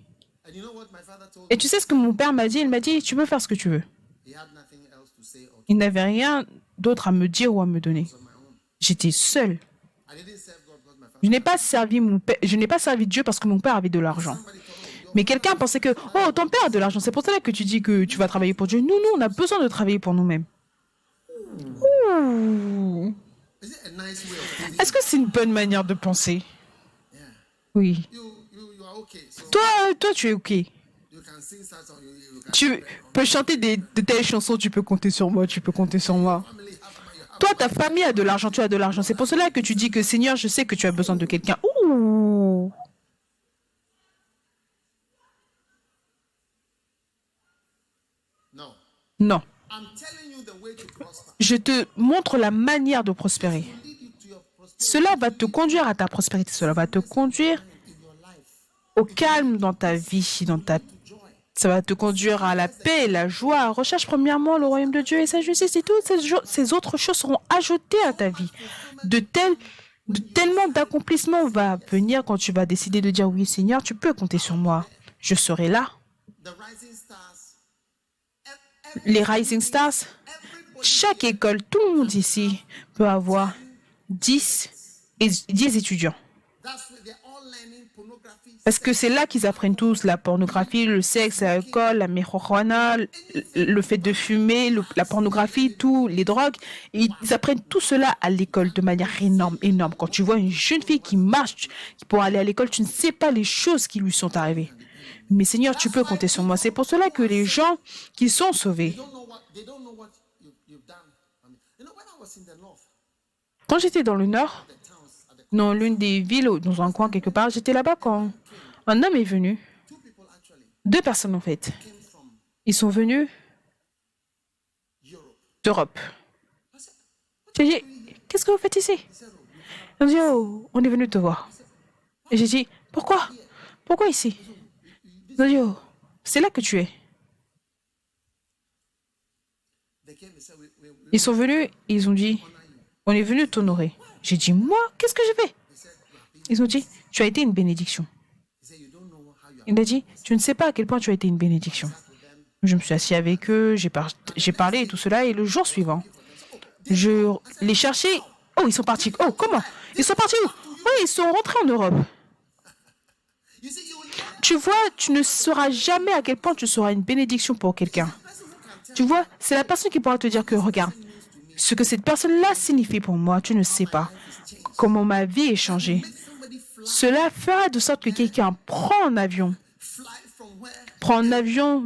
S1: And you know what my father told
S2: Et
S1: me?
S2: tu sais ce que mon père m'a dit? Il m'a dit, tu peux faire ce que tu veux.
S1: He had nothing else to say or
S2: Il n'avait rien d'autre à me dire ou à me donner.
S1: on my own.
S2: J'étais seul.
S1: I didn't serve God because my father.
S2: Je n'ai pas servi mon père, je n'ai pas servi Dieu parce que mon père avait de l'argent. Mais quelqu'un pensait que, oh, ton père a de l'argent, c'est pour cela que tu dis que tu vas travailler pour Dieu. Nous, on a besoin de travailler pour nous-mêmes. Ouh.
S1: Is it a nice way of thinking?
S2: Est-ce que c'est une bonne manière de penser?
S1: Yeah.
S2: Oui.
S1: You are okay. So
S2: Toi, tu es OK.
S1: you can sing such song. You can
S2: Tu peux chanter de telles chansons, tu peux compter sur moi, tu peux compter sur moi.
S1: family have money. You have
S2: Toi, ta famille a de l'argent, tu as de l'argent. C'est pour cela que tu dis que, Seigneur, je sais que tu as besoin de quelqu'un. Ouh.
S1: no.
S2: Non.
S1: I'm telling you the way to prosper.
S2: Je te montre la manière de prospérer.
S1: Lead you to your prosperity
S2: Cela va te conduire à ta prospérité. Cela va te conduire
S1: in your life.
S2: au calme dans ta vie,
S1: Joy.
S2: ça va te conduire à la paix, la joie. Recherche premièrement le royaume de Dieu et sa justice et toutes ces autres choses seront ajoutées à ta vie. Tellement d'accomplissement va venir quand tu vas décider de dire oui Seigneur, tu peux compter sur moi. Je serai là.
S1: The rising stars.
S2: Les Rising Stars, chaque école, tout le monde ici peut avoir 10 étudiants.
S1: That's why they're all learning pornography.
S2: Parce que c'est là qu'ils apprennent tous la pornographie, le sexe, l'alcool, la marijuana, le fait de fumer, la pornographie, tout, les drogues. Et ils apprennent tout cela à l'école de manière énorme, énorme. Quand tu vois une jeune fille qui marche pour aller à l'école, tu ne sais pas les choses qui lui sont arrivées. Mais Seigneur, tu peux compter sur moi. C'est pour cela que les gens qui sont sauvés,
S1: They don't know what you've done. I mean, you know, when I was in the north,
S2: quand j'étais dans le nord,
S1: the towns at the
S2: dans l'une des villes, dans un coin quelque part, j'étais là-bas quand un homme est venu.
S1: two people actually
S2: 2 personnes en fait.
S1: came from
S2: Ils sont venus
S1: Europe.
S2: d'Europe. J'ai dit, qu'est-ce que vous faites ici? Ils ont dit, oh, on est venu te voir. Et j'ai dit, pourquoi? Pourquoi ici? Ils ont dit, oh, c'est là que tu es.
S1: They came and said, we
S2: Ils sont venus et ils ont dit, on est venu t'honorer. J'ai dit, moi, qu'est-ce que j'ai fait? Ils ont dit, tu as été une bénédiction.
S1: He said, you don't know how you are.
S2: Il a dit, tu ne sais pas à quel point tu as été une bénédiction. Je me suis assis avec eux, j'ai parlé et tout cela, et le jour suivant, je les cherchais. Oh, ils sont partis. Oh, comment? Ils sont partis où? Oui, ils sont rentrés en Europe.
S1: You see, you will never
S2: Tu vois, tu ne sauras jamais à quel point tu seras une bénédiction pour quelqu'un. Tu vois, c'est la personne qui pourra te dire que, regarde, ce que cette personne-là signifie pour moi, tu ne sais pas comment ma vie est changée.
S1: somebody
S2: Cela fera de sorte que quelqu'un prend un avion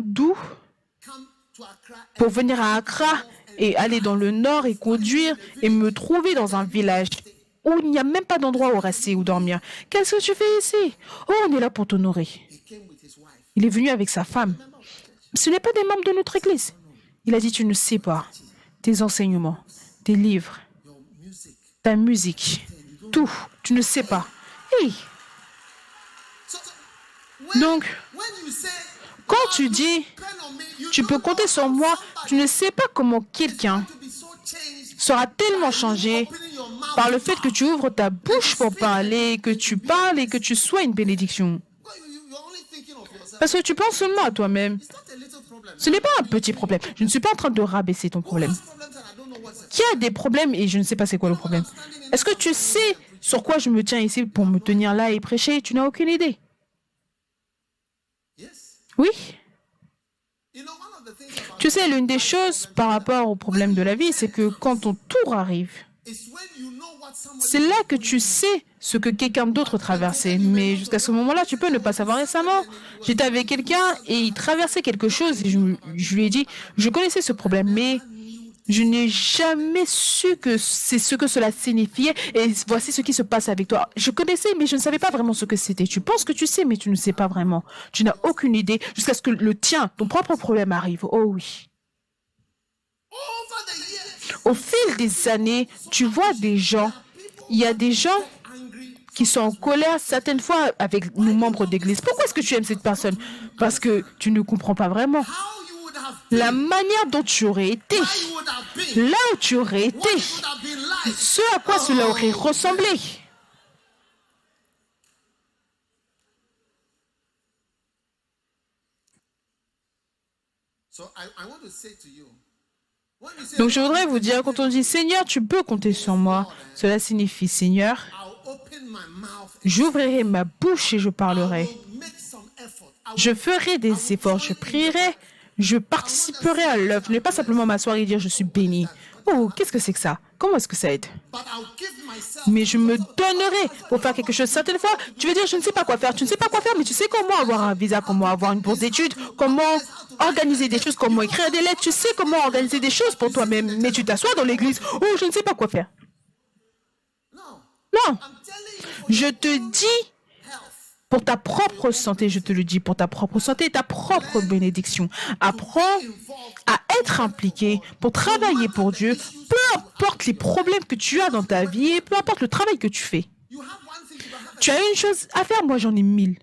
S2: d'où
S1: come to Accra
S2: pour venir à Accra et aller dans le nord et conduire et me trouver dans un village où il n'y a même pas d'endroit où rester ou dormir. Qu'est-ce que tu fais ici? Oh, on est là pour t'honorer.
S1: he came with his wife.
S2: Il est venu avec sa femme. Ce n'est pas des membres de notre église. Il a dit, tu ne sais pas. Tes enseignements, tes livres,
S1: Your music.
S2: ta musique, tout, tu ne sais pas. Hey.
S1: So, when,
S2: Donc,
S1: when you say,
S2: quand tu dis,
S1: depend on me, you
S2: tu peux
S1: don't
S2: compter
S1: know
S2: sur
S1: how
S2: moi,
S1: somebody
S2: tu ne sais pas comment quelqu'un
S1: to be so changed
S2: sera tellement changé
S1: opening your mouth.
S2: par le fait que tu ouvres ta bouche pour parler, que tu parles et que tu sois une bénédiction.
S1: Well, you're only thinking of yourself.
S2: Parce que tu penses seulement à toi-même.
S1: It's not a little problem.
S2: Ce n'est pas un petit problème. Je ne suis pas en train de rabaisser ton problème.
S1: Those problems and I don't know what's
S2: Qui a des problèmes et je ne sais pas c'est quoi le problème. Est-ce que tu sais sur quoi je me tiens ici pour me tenir là et prêcher? Tu n'as aucune idée.
S1: Yes.
S2: Oui.
S1: You know, one of the things about
S2: Tu sais, l'une des choses par rapport au problème de la vie, c'est que quand ton tour arrive,
S1: is when you know what somebody
S2: c'est là que tu sais ce que quelqu'un d'autre traversait. Mais jusqu'à ce moment-là, tu peux ne pas savoir. Récemment, j'étais avec quelqu'un et il traversait quelque chose et je lui ai dit, je connaissais ce problème, mais Je n'ai jamais su que c'est ce que cela signifiait et voici ce qui se passe avec toi. Je connaissais, mais je ne savais pas vraiment ce que c'était. Tu penses que tu sais, mais tu ne sais pas vraiment. Tu n'as aucune idée jusqu'à ce que le tien, ton propre problème arrive. Oh oui.
S1: Over the years,
S2: Au fil des années, tu vois des gens, il y a des gens
S1: angry.
S2: qui sont en colère certaines fois avec nos membres d'église. Pourquoi est-ce que tu aimes cette personne? Parce que tu ne comprends pas vraiment.
S1: How you would have
S2: La
S1: been,
S2: manière dont tu aurais été,
S1: where you would have been,
S2: là où tu aurais été,
S1: what it would have been like.
S2: ce à quoi cela aurait ressemblé.
S1: So I want to say to you, when you say,
S2: Donc je voudrais vous dire, quand on dit Seigneur, tu peux compter sur moi, cela signifie Seigneur,
S1: I'll open my mouth,
S2: j'ouvrirai ma bouche et je parlerai.
S1: I'll make some effort. I will,
S2: Je ferai des efforts, je prierai, je participerai à l'œuvre. Je ne vais pas simplement m'asseoir et dire je suis béni. Oh, qu'est-ce que c'est que ça? Comment est-ce que ça aide?
S1: but I'll give myself.
S2: Mais je me donnerai pour faire quelque chose. Certaines fois, tu veux dire je ne sais pas quoi faire. Tu ne sais pas quoi faire, mais tu sais comment avoir un visa, comment avoir une bourse d'études, comment organiser des choses, comment écrire des lettres. Tu sais comment organiser des choses pour toi-même. Mais tu t'assois dans l'église. Oh, je ne sais pas quoi faire.
S1: No,
S2: Non,
S1: I'm telling you for
S2: je te dis
S1: health.
S2: pour ta propre santé, je te le dis, pour ta propre santé et ta propre bénédiction. Apprends à être impliqué pour travailler pour Dieu, peu importe les problèmes que tu as dans ta vie et peu importe le travail que tu fais.
S1: You have one thing, you don't have
S2: Tu as une chose à faire, moi j'en ai 1000.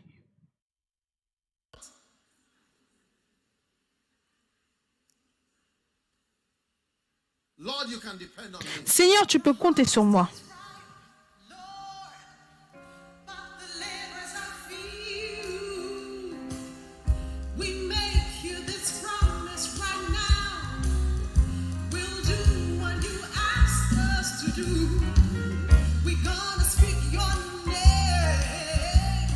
S1: Lord, you can depend on me.
S2: Seigneur, tu peux compter sur moi.
S3: But the labors are few. We make you this promise right now. We'll do what you asked us to do. We're gonna speak your name.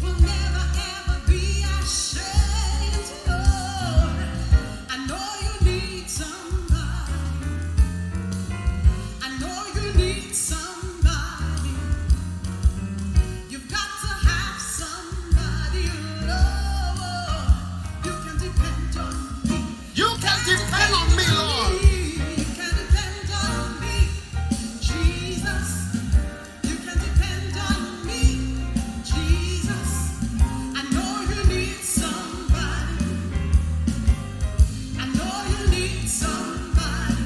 S3: We'll never ever be ashamed. Lord, I know you need somebody. I know you need somebody. You've got to have somebody, Lord. You can depend on me.
S1: You can depend on me, Lord.
S3: You can depend on me, Jesus. You can depend on me, Jesus. I know you need somebody. I know you need somebody.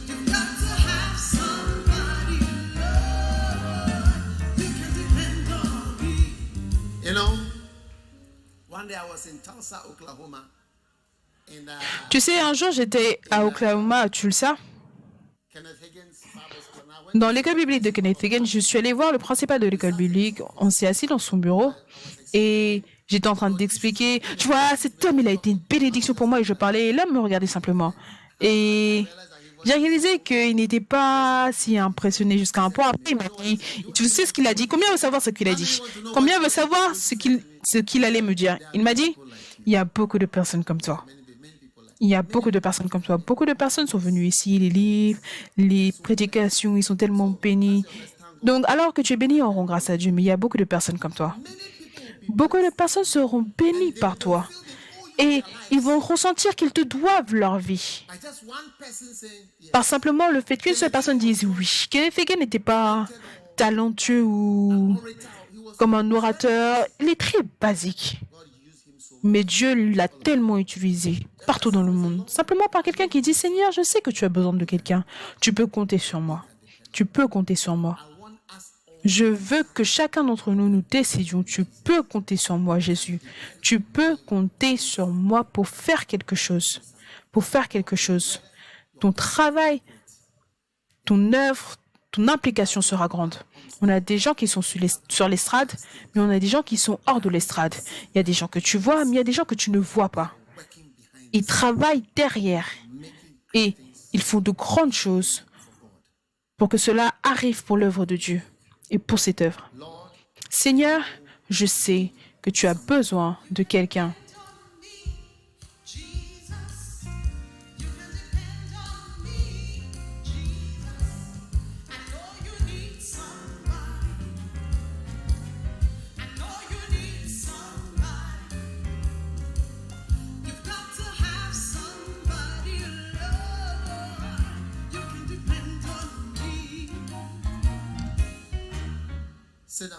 S3: You've got to have somebody, Lord. You can depend on me.
S1: You know, one day I was in Tulsa, Oklahoma, in
S2: Tu sais, un jour j'étais à Oklahoma, à Tulsa,
S1: Kenneth Higgins Bible School, and I went
S2: dans l'école biblique de Kenneth Hagin. Je suis allée voir le principal de l'école biblique. On s'est assis dans son bureau et j'étais en train d'expliquer. Tu vois, cet homme, il a été une bénédiction pour moi et je parlais et l'homme me regardait simplement. Et j'ai réalisé qu'il n'était pas si impressionné jusqu'à un point. Après, il m'a dit, tu sais ce qu'il a dit? Combien veut savoir ce qu'il a dit? Combien veut savoir ce qu'il allait me dire? Il m'a dit, il y a beaucoup de personnes comme toi. Il y a beaucoup de personnes comme toi. Beaucoup de personnes sont venues ici, les livres, les prédications, ils sont tellement bénis. Donc, alors que tu es béni, on rend grâce à Dieu, mais il y a beaucoup de personnes comme toi. Beaucoup de personnes seront bénies par toi. Et ils vont ressentir qu'ils te doivent leur vie.
S1: by just one person saying, yeah,
S2: Par simplement le fait qu'une seule personne dise oui. Kenneth Hagin n'était pas talentueux ou comme un orateur. Il est très basique. Mais Dieu l'a tellement utilisé partout dans le monde. Simplement par quelqu'un qui dit, Seigneur, je sais que tu as besoin de quelqu'un. Tu peux compter sur moi. Tu peux compter sur moi.
S1: I want us all.
S2: Je veux que chacun d'entre nous, nous décidions, tu peux compter sur moi, Jésus. Tu peux compter sur moi pour faire quelque chose. Pour faire quelque chose. Ton travail, ton œuvre, ton implication sera grande. On a des gens qui sont sur l'estrade, mais on a des gens qui sont hors de l'estrade. Il y a des gens que tu vois, mais il y a des gens que tu ne vois pas. Ils travaillent derrière et ils font de grandes choses pour que cela arrive pour l'œuvre de Dieu et pour cette œuvre. Seigneur, je sais que tu as besoin de quelqu'un.
S3: Jesus, you can depend on me, Jesus. I know you need somebody. I know you need somebody. You've got to have somebody,
S1: Sit down.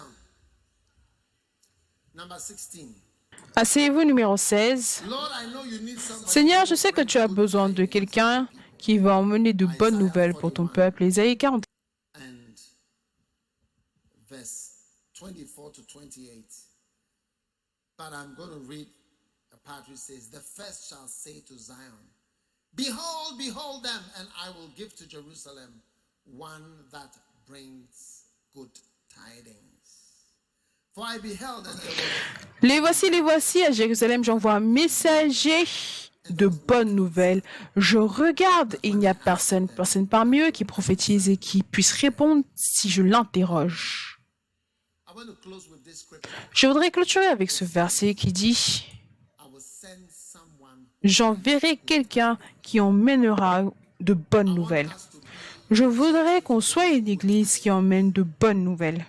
S1: Number 16.
S2: Asseyez-vous numéro 16.
S1: Lord, I know you need somebody.
S2: Seigneur, je sais que tu as besoin de quelqu'un qui va emmener de bonnes nouvelles pour ton peuple. Isaïe 40.
S1: And verse 24 to 28. But I'm going to read a part which says, the first shall say to Zion, behold, behold them, and I will give to Jerusalem one that brings good tidings. For I beheld and there was
S2: Les voici, à Jérusalem, j'envoie un messager de bonnes nouvelles. Je regarde et il n'y a personne parmi eux qui prophétise et qui puisse répondre si je l'interroge.
S1: I want to close with this scripture.
S2: Je voudrais clôturer avec ce verset qui dit
S1: I will send someone.
S2: j'enverrai quelqu'un qui emmènera de bonnes nouvelles. Je voudrais qu'on soit une église qui emmène de bonnes nouvelles.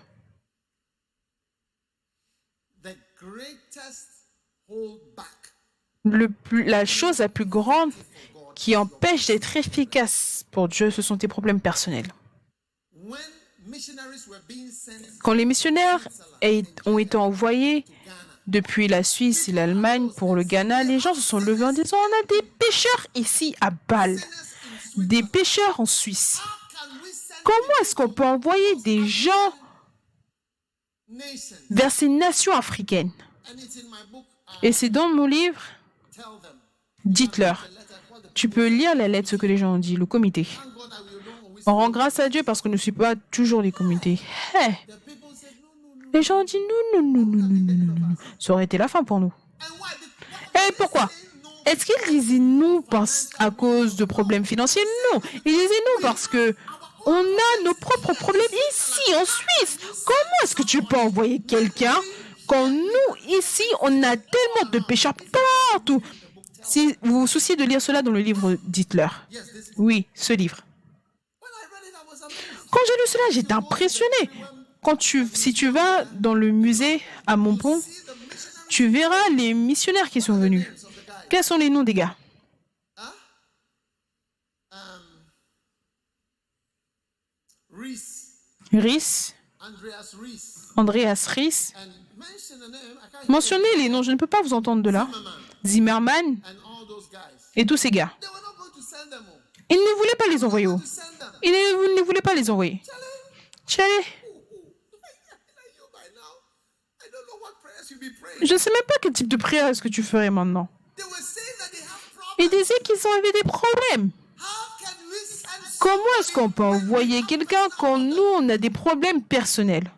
S1: The greatest holdback
S2: La chose la plus grande qui empêche d'être efficace pour Dieu, ce sont tes problèmes personnels.
S1: when missionaries were being sent
S2: Quand les missionnaires ont été envoyés depuis la Suisse et l'Allemagne pour le Ghana, les gens se sont levés en disant on a des pêcheurs ici à Bâle, des pêcheurs en Suisse.
S1: how can we send
S2: Comment est-ce qu'on peut envoyer des gens
S1: nations?
S2: vers ces nations africaines?
S1: And it's in my book.
S2: Et c'est dans mon livre,
S1: Tell them.
S2: dites-leur. Tu peux lire la lettre, ce que les gens ont dit, le comité.
S1: Thank God that we don't always.
S2: On rend grâce à Dieu parce qu'on ne suit pas toujours les comités. Hey,
S1: The people said no.
S2: les gens ont dit non. Ça aurait été la fin pour nous.
S1: And why?
S2: Et pourquoi? Est-ce qu'ils disaient non à cause de problèmes financiers? Non. Ils disaient non parce que on a nos propres problèmes ici, en Suisse. Comment est-ce que tu peux envoyer quelqu'un quand nous, ici, on a tellement de pécheurs partout? Si vous vous souciez de lire cela dans le livre, dites-leur. Oui, ce livre.
S1: When I read it, I was amazed.
S2: Quand j'ai lu cela, j'étais impressionné. Si tu vas dans le musée à Montpont, tu verras les missionnaires qui sont venus. Quels sont les noms des gars?
S1: Reese,
S2: Rhys,
S1: Andreas Reese,
S2: Andreas Rhys.
S1: and mention the name. I can't hear
S2: Mentionnez les noms, je ne peux pas vous entendre de là. Zimmerman
S1: and all those guys.
S2: et tous ces gars.
S1: They were not going to send them all.
S2: Ils ne voulaient pas les envoyer.
S1: To send them.
S2: Ils ne voulaient pas les envoyer. Tchalé,
S1: Like you by now. I don't know what prayers you be praying.
S2: je ne sais même pas quel type de prière est-ce que tu ferais maintenant.
S1: They were saying that they have
S2: Ils
S1: problems.
S2: disaient qu'ils avaient des problèmes.
S1: How can we send
S2: Comment est-ce qu'on peut envoyer quelqu'un quand nous, on a des problèmes personnels?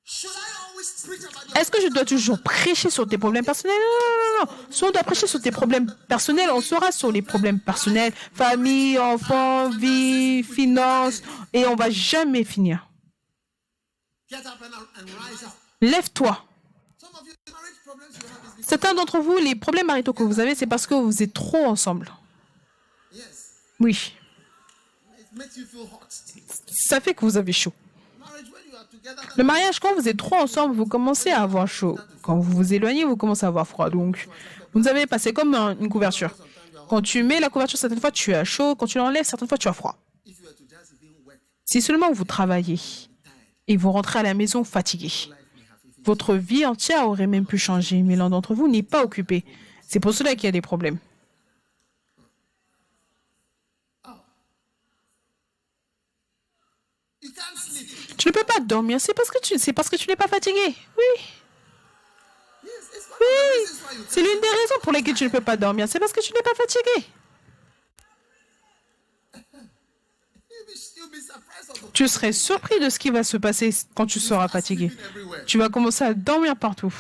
S1: Should I always preach about your
S2: Est-ce que je dois toujours prêcher sur tes problèmes personnels? Non. Si on doit prêcher sur tes problèmes personnels, on sera sur les problèmes personnels, famille, enfants, vie, finances, et on va jamais finir.
S1: get up and rise up?
S2: Lève-toi.
S1: Some of you marriage problems you have is because
S2: Certains d'entre vous, les problèmes maritaux que vous avez, c'est parce que vous êtes trop ensemble.
S1: yes,
S2: Oui,
S1: it makes you feel hot.
S2: ça fait que vous avez chaud.
S1: Marriage when you are together,
S2: Le mariage, quand vous êtes trop ensemble, vous commencez à avoir chaud. Quand vous vous éloignez, vous commencez à avoir froid. Donc, vous avez passé comme une couverture. Quand tu mets la couverture, certaines fois, tu as chaud. Quand tu l'enlèves, certaines fois, tu as froid.
S1: if you were to just even work,
S2: Si seulement vous travaillez et vous rentrez à la maison fatigué, votre vie entière aurait même pu changer, mais l'un d'entre vous n'est pas occupé. C'est pour cela qu'il y a des problèmes.
S1: you can't sleep.
S2: Tu ne peux pas dormir, c'est parce que tu n'es pas fatigué. Oui,
S1: Yes, it's one of the reasons why you
S2: c'est l'une des raisons pour lesquelles tu ne peux pas dormir, c'est parce que tu n'es pas fatigué.
S1: you'll be surprised of the
S2: Tu serais surpris de ce qui va se passer quand tu seras fatigué.
S1: sleeping everywhere.
S2: Tu vas commencer à dormir partout.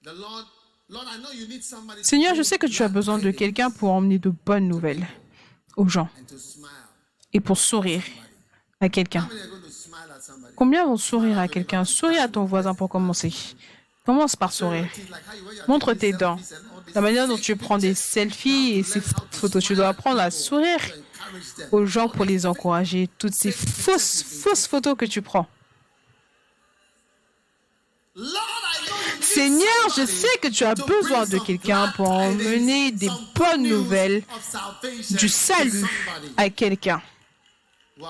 S1: The Lord, I know you need somebody
S2: Seigneur, je sais que tu as besoin de quelqu'un pour emmener de bonnes nouvelles aux gens
S1: and to smile.
S2: et pour sourire à quelqu'un.
S1: How many are going to smile at somebody?
S2: Combien vont sourire à quelqu'un? Souris à ton voisin pour commencer. Commence par sourire.
S1: It's like how you, when you're
S2: Montre
S1: taking
S2: tes dents.
S1: selfies and all this,
S2: La manière dont tu prends des selfies et ces photos, tu dois apprendre à sourire
S1: encourage them.
S2: aux gens pour les encourager. Toutes ces fausses photos que tu prends.
S1: Lord, I know you need
S2: Seigneur, je
S1: somebody
S2: sais que tu as
S1: to
S2: besoin
S1: bring
S2: de
S1: some
S2: quelqu'un
S1: glad
S2: pour emmener
S1: tidings,
S2: des
S1: some good
S2: bonnes
S1: news
S2: nouvelles
S1: of salvation
S2: du
S1: to
S2: salut
S1: somebody.
S2: à quelqu'un.
S1: Wow.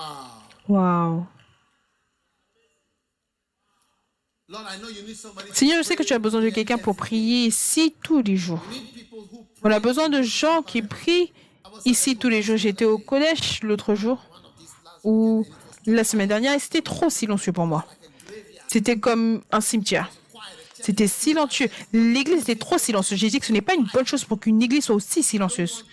S2: Waouh.
S1: Lord, I know you need somebody.
S2: Seigneur, je sais que tu as besoin de quelqu'un pour prier ici tous les jours.
S1: You need people who
S2: On a besoin de gens qui prient ici tous les jours. J'étais au collège l'autre jour ou la semaine dernière et c'était trop silencieux pour moi. C'était comme un cimetière. C'était silencieux. L'église était trop silencieuse. J'ai dit que ce n'est pas une bonne chose pour qu'une église soit aussi silencieuse.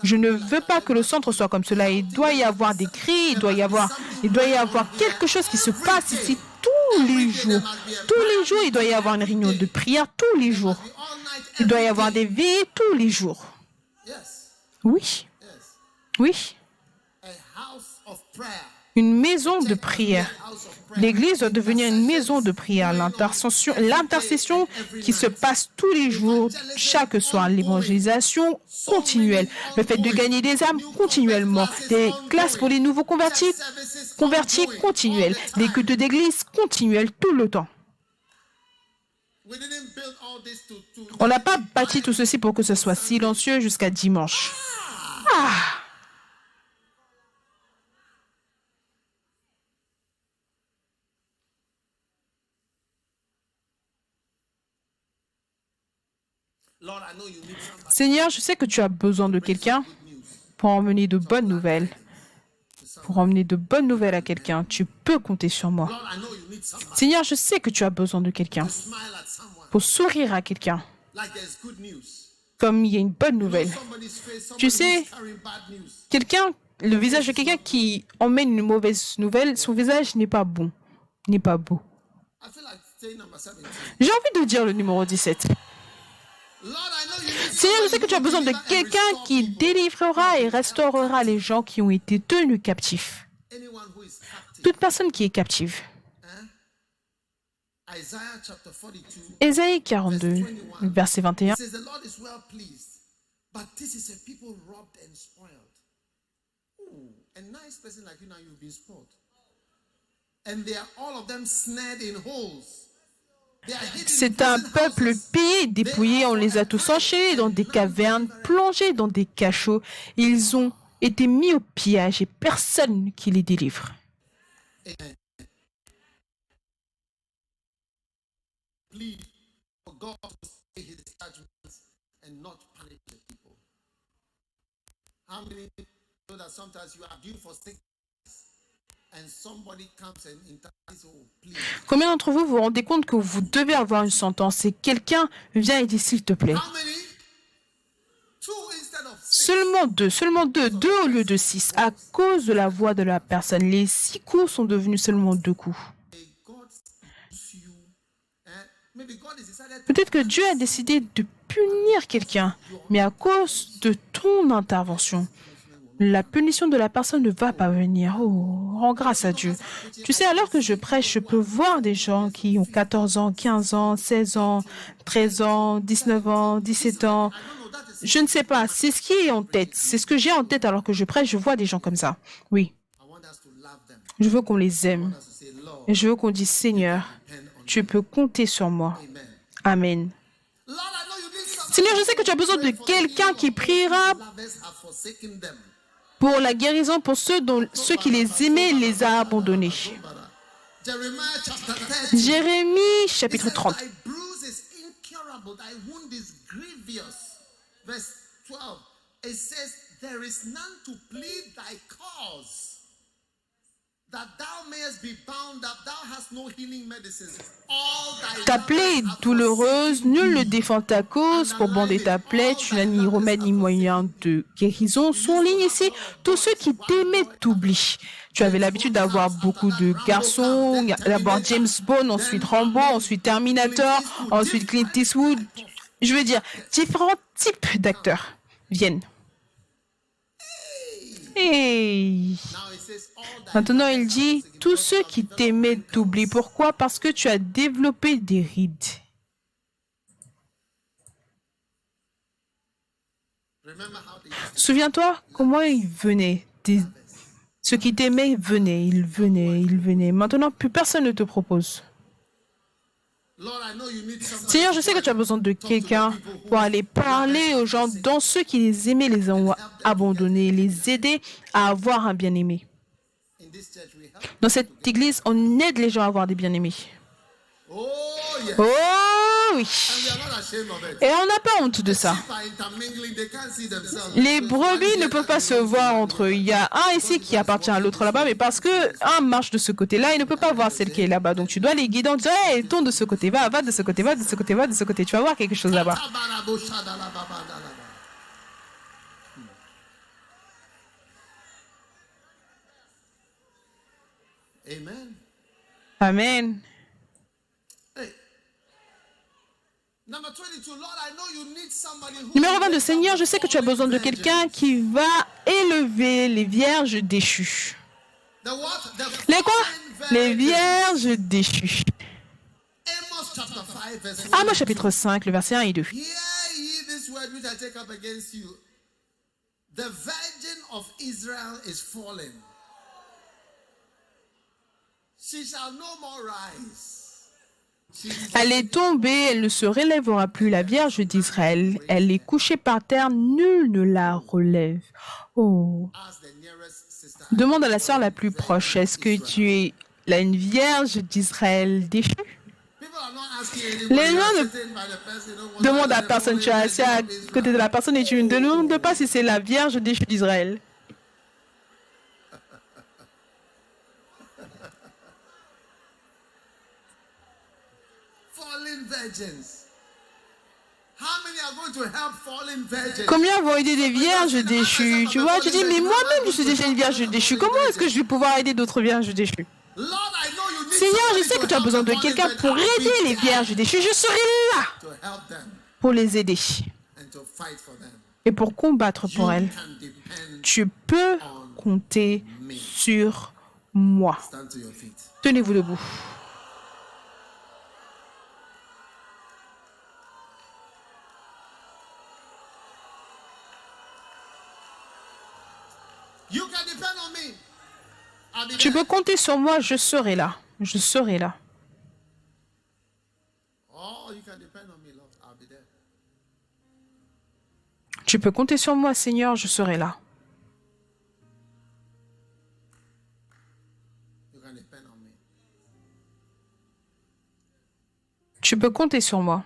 S2: Je ne veux pas que le centre soit comme cela. Il doit y avoir des cris, il doit y avoir quelque chose qui se passe ici tous les jours. Tous les jours, il doit y avoir une réunion de prière tous les jours.
S1: all night.
S2: Il doit y avoir des veillées tous les jours.
S1: Yes.
S2: Oui,
S1: Yes.
S2: oui.
S1: A house of prayer.
S2: Une maison de prière.
S1: House of prayer.
S2: L'église doit devenir une maison de prière. L'intercession qui se passe tous les jours, chaque soir. L'évangélisation continuelle. Le fait de gagner des âmes continuellement. Des classes pour les nouveaux convertis continuelles. Des cultes d'église continuels tout le temps.
S1: We didn't build all this to
S2: On n'a pas bâti tout ceci pour que ce soit silencieux jusqu'à dimanche.
S1: Lord, I know you need somebody.
S2: Seigneur, je sais que tu as besoin de quelqu'un pour emmener de bonnes nouvelles. Pour emmener de bonnes nouvelles à quelqu'un, tu peux compter sur moi.
S1: Lord, I know you need somebody.
S2: Seigneur, je sais que tu as besoin de quelqu'un
S1: Smile at someone
S2: pour sourire à quelqu'un,
S1: like there's good news.
S2: comme il y a une bonne nouvelle.
S1: Somebody's face,
S2: Tu
S1: somebody
S2: sais,
S1: who's carrying bad news.
S2: quelqu'un, le visage de quelqu'un qui emmène une mauvaise nouvelle, son visage n'est pas bon, n'est pas beau.
S1: I feel like saying number 17.
S2: J'ai envie de dire le numéro 17.
S1: Lord, I know you need
S2: Seigneur, je sais que tu as besoin de quelqu'un qui délivrera et restaurera les gens qui ont été tenus captifs.
S1: anyone who is captive.
S2: Toute personne qui est captive.
S1: Isaiah chapter 42.
S2: Ésaïe 42, verset 21.
S1: It says, the Lord is well pleased, but this is a people robbed and spoiled. Ooh, a nice person like you now, you've been spoiled. And they are all of them snared in holes. They are hidden in
S2: C'est un
S1: prison
S2: peuple
S1: houses.
S2: pillé, dépouillé, on les a tous enchaînés dans des cavernes, plongés dans des cachots. Ils ont été mis au pillage et personne qui les délivre.
S1: Plead for God to stay his judgments and not punish the people. How many know that sometimes you are due for sickness and somebody comes and intercedes, oh, please.
S2: Combien d'entre vous vous rendez compte que vous devez avoir une sentence et quelqu'un vient et dit s'il te plaît?
S1: How many? 2 instead of 6.
S2: Seulement deux au lieu de 6, à cause de la voix de la personne. Les 6 coups sont devenus seulement 2 coups.
S1: May God use you. Maybe God has decided to
S2: Peut-être que Dieu a décidé de punir quelqu'un, mais à cause de ton intervention, la punition de la personne ne va pas venir. Oh, rends grâce à Dieu. Tu sais, alors que je prêche, je peux voir des gens qui ont 14 ans, 15 ans, 16 ans, 13 ans, 19 ans, 17 ans. Je ne sais pas, c'est ce qui est en tête. C'est ce que j'ai en tête alors que je prêche, je vois des gens comme ça. Oui,
S1: I want us to love them.
S2: je veux qu'on les aime.
S1: Us to say, Lord,
S2: Et je veux qu'on dise, Seigneur, tu peux compter sur moi. Amen.
S1: Lord, I know you need somebody.
S2: Seigneur, je sais que tu as besoin de quelqu'un qui priera
S1: Lovers have forsaken them.
S2: pour la guérison pour ceux qui les aimaient les a abandonnés.
S1: Jeremiah chapter 30.
S2: Jérémie, chapitre 30.
S1: Thy bruise is incurable, thy wound is grievous. Verse 12. It says, there is none to plead thy cause, that thou mayest be bound up. Thou hast no healing medicines. All thy
S2: Ta plaie
S1: lovers
S2: est
S1: have
S2: douloureuse, nul ne défend ta cause. Pour bander ta plaie, tu n'as ni remède ni moyen de guérison. Souligne ici, tous ceux qui t'aimaient t'oublient. Tu avais l'habitude d'avoir beaucoup de garçons, d'abord James Bond, ensuite Rambo, ensuite Terminator, ensuite Clint Eastwood. Je veux dire, différents types d'acteurs viennent. Hey.
S1: Now it says, all thy
S2: Maintenant, il dit, tous ceux qui t'aimaient t'oublient. Pourquoi? Parce que tu as développé des rides.
S1: remember how they
S2: Souviens-toi comment ils venaient. Ceux qui t'aimaient venaient, ils venaient. Maintenant, plus personne ne te propose.
S1: Lord, I know you need somebody.
S2: Seigneur, je sais que tu as besoin de quelqu'un pour aller parler aux gens dont ceux qui les aimaient les ont abandonnés, les aider à avoir un bien-aimé.
S1: In
S2: Dans cette église, on aide les gens à avoir des bien-aimés.
S1: Oh, yes.
S2: Oh oui.
S1: And we are not ashamed of it.
S2: Et on n'a pas honte de ça.
S1: Sheep are intermingling, they can't see themselves.
S2: Les brebis ne peuvent pas se voir entre eux. Il y a un ici qui appartient à l'autre là-bas, mais parce que un marche de ce côté-là, il ne peut pas voir celle qui est là-bas. Donc tu dois les guider en disant, hey, tourne de ce côté, va de ce côté, va de ce côté, va de ce côté. Tu vas voir quelque chose là-bas.
S1: Amen.
S2: Amen.
S1: Hey. Number 22, Lord, I know you need somebody who
S2: Numéro 22, Seigneur, je sais que tu as besoin de quelqu'un qui va élever les vierges déchues.
S1: The what?
S2: Les quoi? Les
S1: virgins.
S2: vierges déchues.
S1: Amos chapter 5 verse 1.
S2: Amos chapitre 5, le verset 1 et 2.
S1: Hear ye this word which I take up against you. The virgin of Israel is fallen. She shall no more rise. She is
S2: Elle est tombée, elle ne se relèvera plus, la Vierge d'Israël. Elle est couchée par terre, nul ne la relève. Oh.
S1: as the nearest sister.
S2: Demande à la sœur la plus proche, est-ce que tu es là une Vierge d'Israël déchue?
S1: People are not asking
S2: Les
S1: anybody.
S2: gens
S1: You are
S2: ne
S1: sitting by the person, you don't want
S2: demandent
S1: to
S2: à
S1: know
S2: personne, tu es assis à côté de la personne et tu ne demandes pas si c'est la Vierge déchue d'Israël.
S1: fallen virgins. How many are going to help fallen virgins?
S2: Combien vont aider des vierges déchues? Tu vois, tu dis, mais moi-même, je suis déjà une vierge déchue. Comment est-ce que je vais pouvoir aider d'autres vierges déchues?
S1: Lord, I know you need
S2: Seigneur, je
S1: somebody
S2: sais que
S1: to
S2: tu as
S1: help
S2: besoin
S1: the
S2: de
S1: fallen
S2: quelqu'un
S1: virgins.
S2: pour
S1: I'll be
S2: aider les
S1: there
S2: vierges déchues. Je serai là
S1: to help them
S2: pour les aider
S1: and to fight for them.
S2: et pour combattre pour elles.
S1: Can depend.
S2: Tu peux compter sur moi.
S1: Stand to your feet.
S2: Tenez-vous debout.
S1: You can depend on me. I'll be
S2: Tu
S1: there.
S2: peux compter sur moi, je serai là. Je serai là.
S1: Oh, you can depend on me, Lord. I'll be there.
S2: Tu peux compter sur moi, Seigneur, je serai là.
S1: You can depend on me.
S2: Tu peux compter sur moi.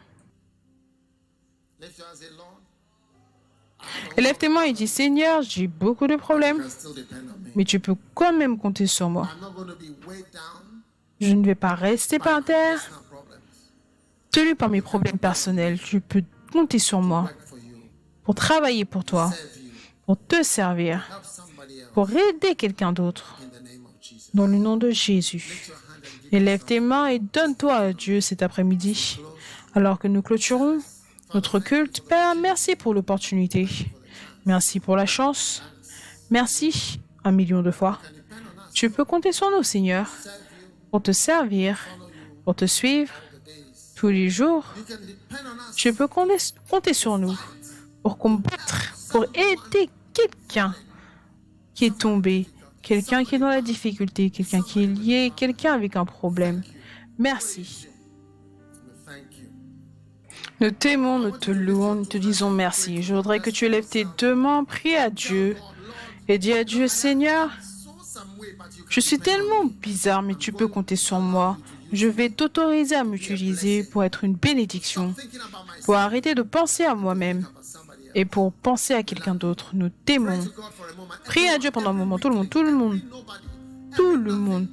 S1: Lift your hands, say, Lord,
S2: Élève tes mains et dis, Seigneur, j'ai beaucoup de problèmes,
S1: you can still depend on me.
S2: mais tu peux quand même compter sur moi.
S1: I'm not going to be weighed down
S2: Je ne vais pas rester par terre,
S1: personal problems.
S2: tenu par mes problèmes personnels. Tu peux compter sur moi
S1: Work for you.
S2: pour travailler pour toi,
S1: Serve you.
S2: pour te servir,
S1: Help somebody else
S2: pour aider quelqu'un d'autre.
S1: in the name of Jesus.
S2: Dans le nom de Jésus.
S1: Lift your hand and give
S2: Élève tes mains et donne-toi à Dieu cet après-midi. Alors que nous clôturons notre culte, Père, merci pour l'opportunité. Merci pour la chance. Merci 1 million de fois. Tu peux compter sur nous, Seigneur, pour te servir, pour te suivre tous les jours.
S1: You can depend on us.
S2: Tu peux compter sur nous pour combattre, pour aider quelqu'un qui est tombé, quelqu'un qui est dans la difficulté, quelqu'un qui est lié, quelqu'un avec un problème. Merci.
S1: We thank you.
S2: Nous t'aimons, nous te louons, nous te disons merci. Je voudrais que tu élèves tes deux mains, prie à Dieu et dis à Dieu, Seigneur,
S1: So some way, but you can
S2: je suis tellement bizarre, mais tu peux compter sur moi. Je vais t'autoriser à m'utiliser pour être une bénédiction,
S1: thinking about myself,
S2: pour arrêter de penser à moi-même
S1: about somebody else.
S2: et pour penser à quelqu'un d'autre. Nous t'aimons.
S1: To God for a moment.
S2: Prie à Dieu pendant un moment, tout le monde, tout le monde,
S1: Nobody.
S2: tout le monde,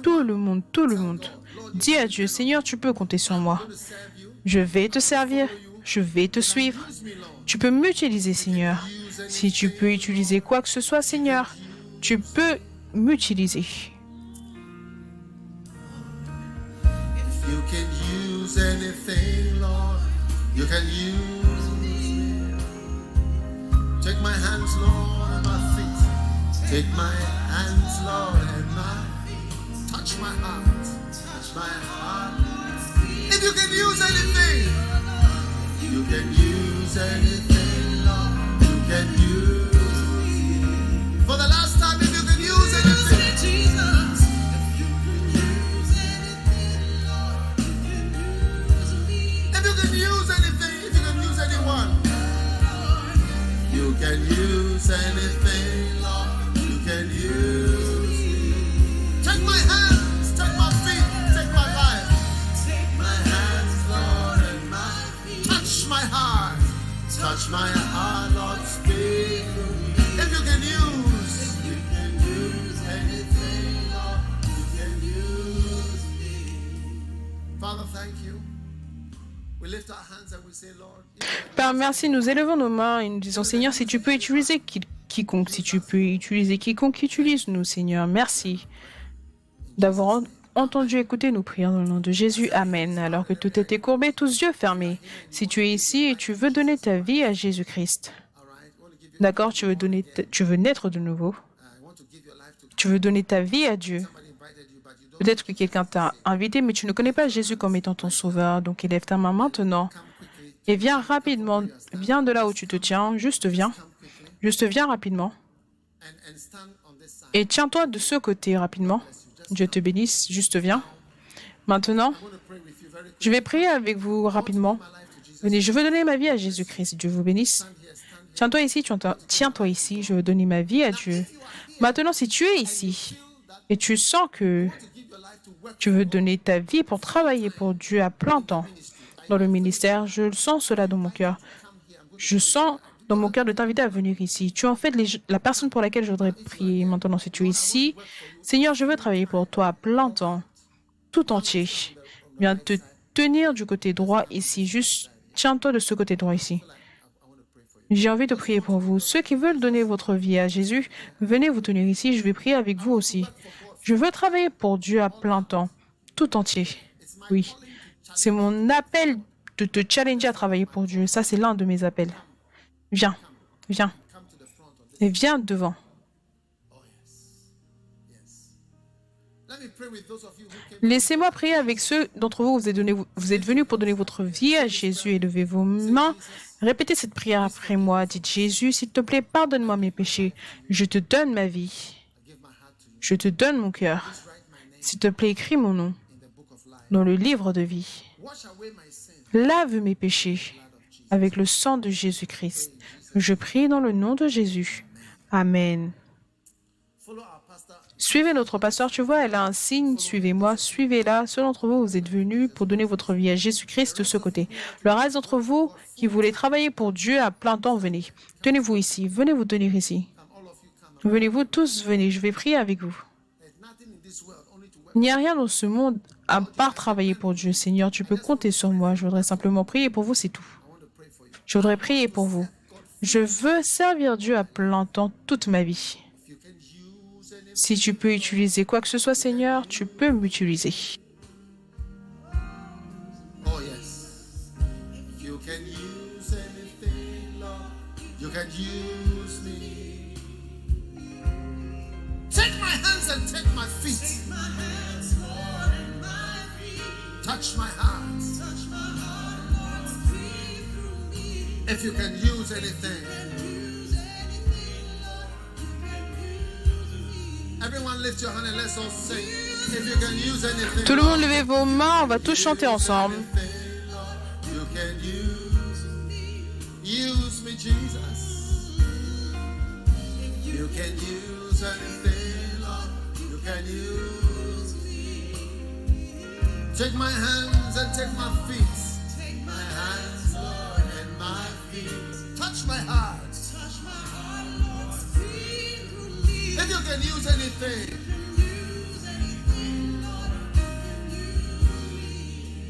S2: tout le monde, tout le monde. Dis à Dieu, Seigneur, tu peux compter sur moi.
S1: To serve you.
S2: Je vais te servir, je vais te suivre. Tu peux m'utiliser, Seigneur. Si tu peux utiliser quoi que ce soit, Seigneur, tu peux m'utiliser.
S1: If you can use anything, Lord, you can use me. Take my hands, Lord, and my feet. Take my hands, Lord, and my feet. Touch my heart. Touch my heart. If you can use anything, you can use anything, Lord. You can use me. For the last time, if you can use anything.
S3: Jesus, if you can use anything, Lord, you can use me.
S1: If you can use anything, if you can use anyone, you can use anything, Lord. You can use me. Touch my heart, Lord, speak to me. If you can use anything, Lord, you can use me. Father, thank you. We lift our hands and we say, Lord,
S2: Père, merci, nous élevons nos mains et nous disons, Seigneur, si tu peux utiliser quiconque, si tu peux utiliser quiconque, utilise-nous, Seigneur. Merci d'avoir entendu écouter nos prières dans le nom de Jésus. Amen. Alors que tout était courbé, tous yeux fermés. Si tu es ici et tu veux donner ta vie à Jésus-Christ, d'accord, tu veux naître de nouveau, tu veux donner ta vie à Dieu. Peut-être que quelqu'un t'a invité, mais tu ne connais pas Jésus comme étant ton sauveur. Donc élève ta main maintenant et viens rapidement. Viens de là où tu te tiens. Juste viens rapidement. Et tiens-toi de ce côté rapidement. Dieu te bénisse. Juste viens. Maintenant, je vais prier avec vous rapidement. Venez, je veux donner ma vie à Jésus-Christ. Dieu vous bénisse. Tiens-toi ici, tiens-toi ici. Je veux donner ma vie à Dieu. Maintenant, si tu es ici et tu sens que tu veux donner ta vie pour travailler pour Dieu à plein temps dans le ministère, je sens cela dans mon cœur. Je sens dans mon cœur de t'inviter à venir ici. Tu es en fait la personne pour laquelle je voudrais prier. Maintenant, si tu es ici, Seigneur, je veux travailler pour toi à plein temps, tout entier. Viens te tenir du côté droit ici. Juste tiens-toi de ce côté droit ici. J'ai envie de prier pour vous. Ceux qui veulent donner votre vie à Jésus, venez vous tenir ici. Je vais prier avec vous aussi. Je veux travailler pour Dieu à plein temps, tout entier. Oui, c'est mon appel de te challenger à travailler pour Dieu. Ça, c'est l'un de mes appels. Viens. Et viens devant. Laissez-moi prier avec ceux d'entre vous, vous êtes venus pour donner votre vie à Jésus. Élevez vos mains. Répétez cette prière après moi. Dites, Jésus, s'il te plaît, pardonne-moi mes péchés. Je te donne ma vie. Je te donne mon cœur. S'il te plaît, écris mon nom dans le livre de vie. Lave mes péchés avec le sang de Jésus-Christ. Je prie dans le nom de Jésus. Amen. Suivez notre pasteur. Tu vois, elle a un signe. Suivez-moi. Suivez-la. Ceux d'entre vous, vous êtes venus pour donner votre vie à Jésus-Christ de ce côté. Le reste d'entre vous qui voulez travailler pour Dieu à plein temps, venez. Tenez-vous ici. Venez vous tenir ici. Venez-vous tous, venez, je vais prier avec vous. Il n'y a rien dans ce monde à part travailler pour Dieu. Seigneur, tu peux compter sur moi. Je voudrais simplement prier pour vous, c'est tout. Je voudrais prier pour vous. Je veux servir Dieu à plein temps toute ma vie. Si tu peux utiliser quoi que ce soit, Seigneur, tu peux m'utiliser.
S1: oh yes. If you can use anything, Lord, you can use me. Take my hands and take my feet. Touch my heart. If you can use anything. Everyone lift your hand and let's all sing. If you can use anything.
S2: Tout le monde levez vos mains, on va tous chanter ensemble.
S1: You can use me. Use me, Jesus. You can use anything, Lord. You can use me. Take my hands and take my feet. Take my hands, Lord, and my feet. Touch my heart. Touch my heart, Lord. Speak through me. If you can use anything.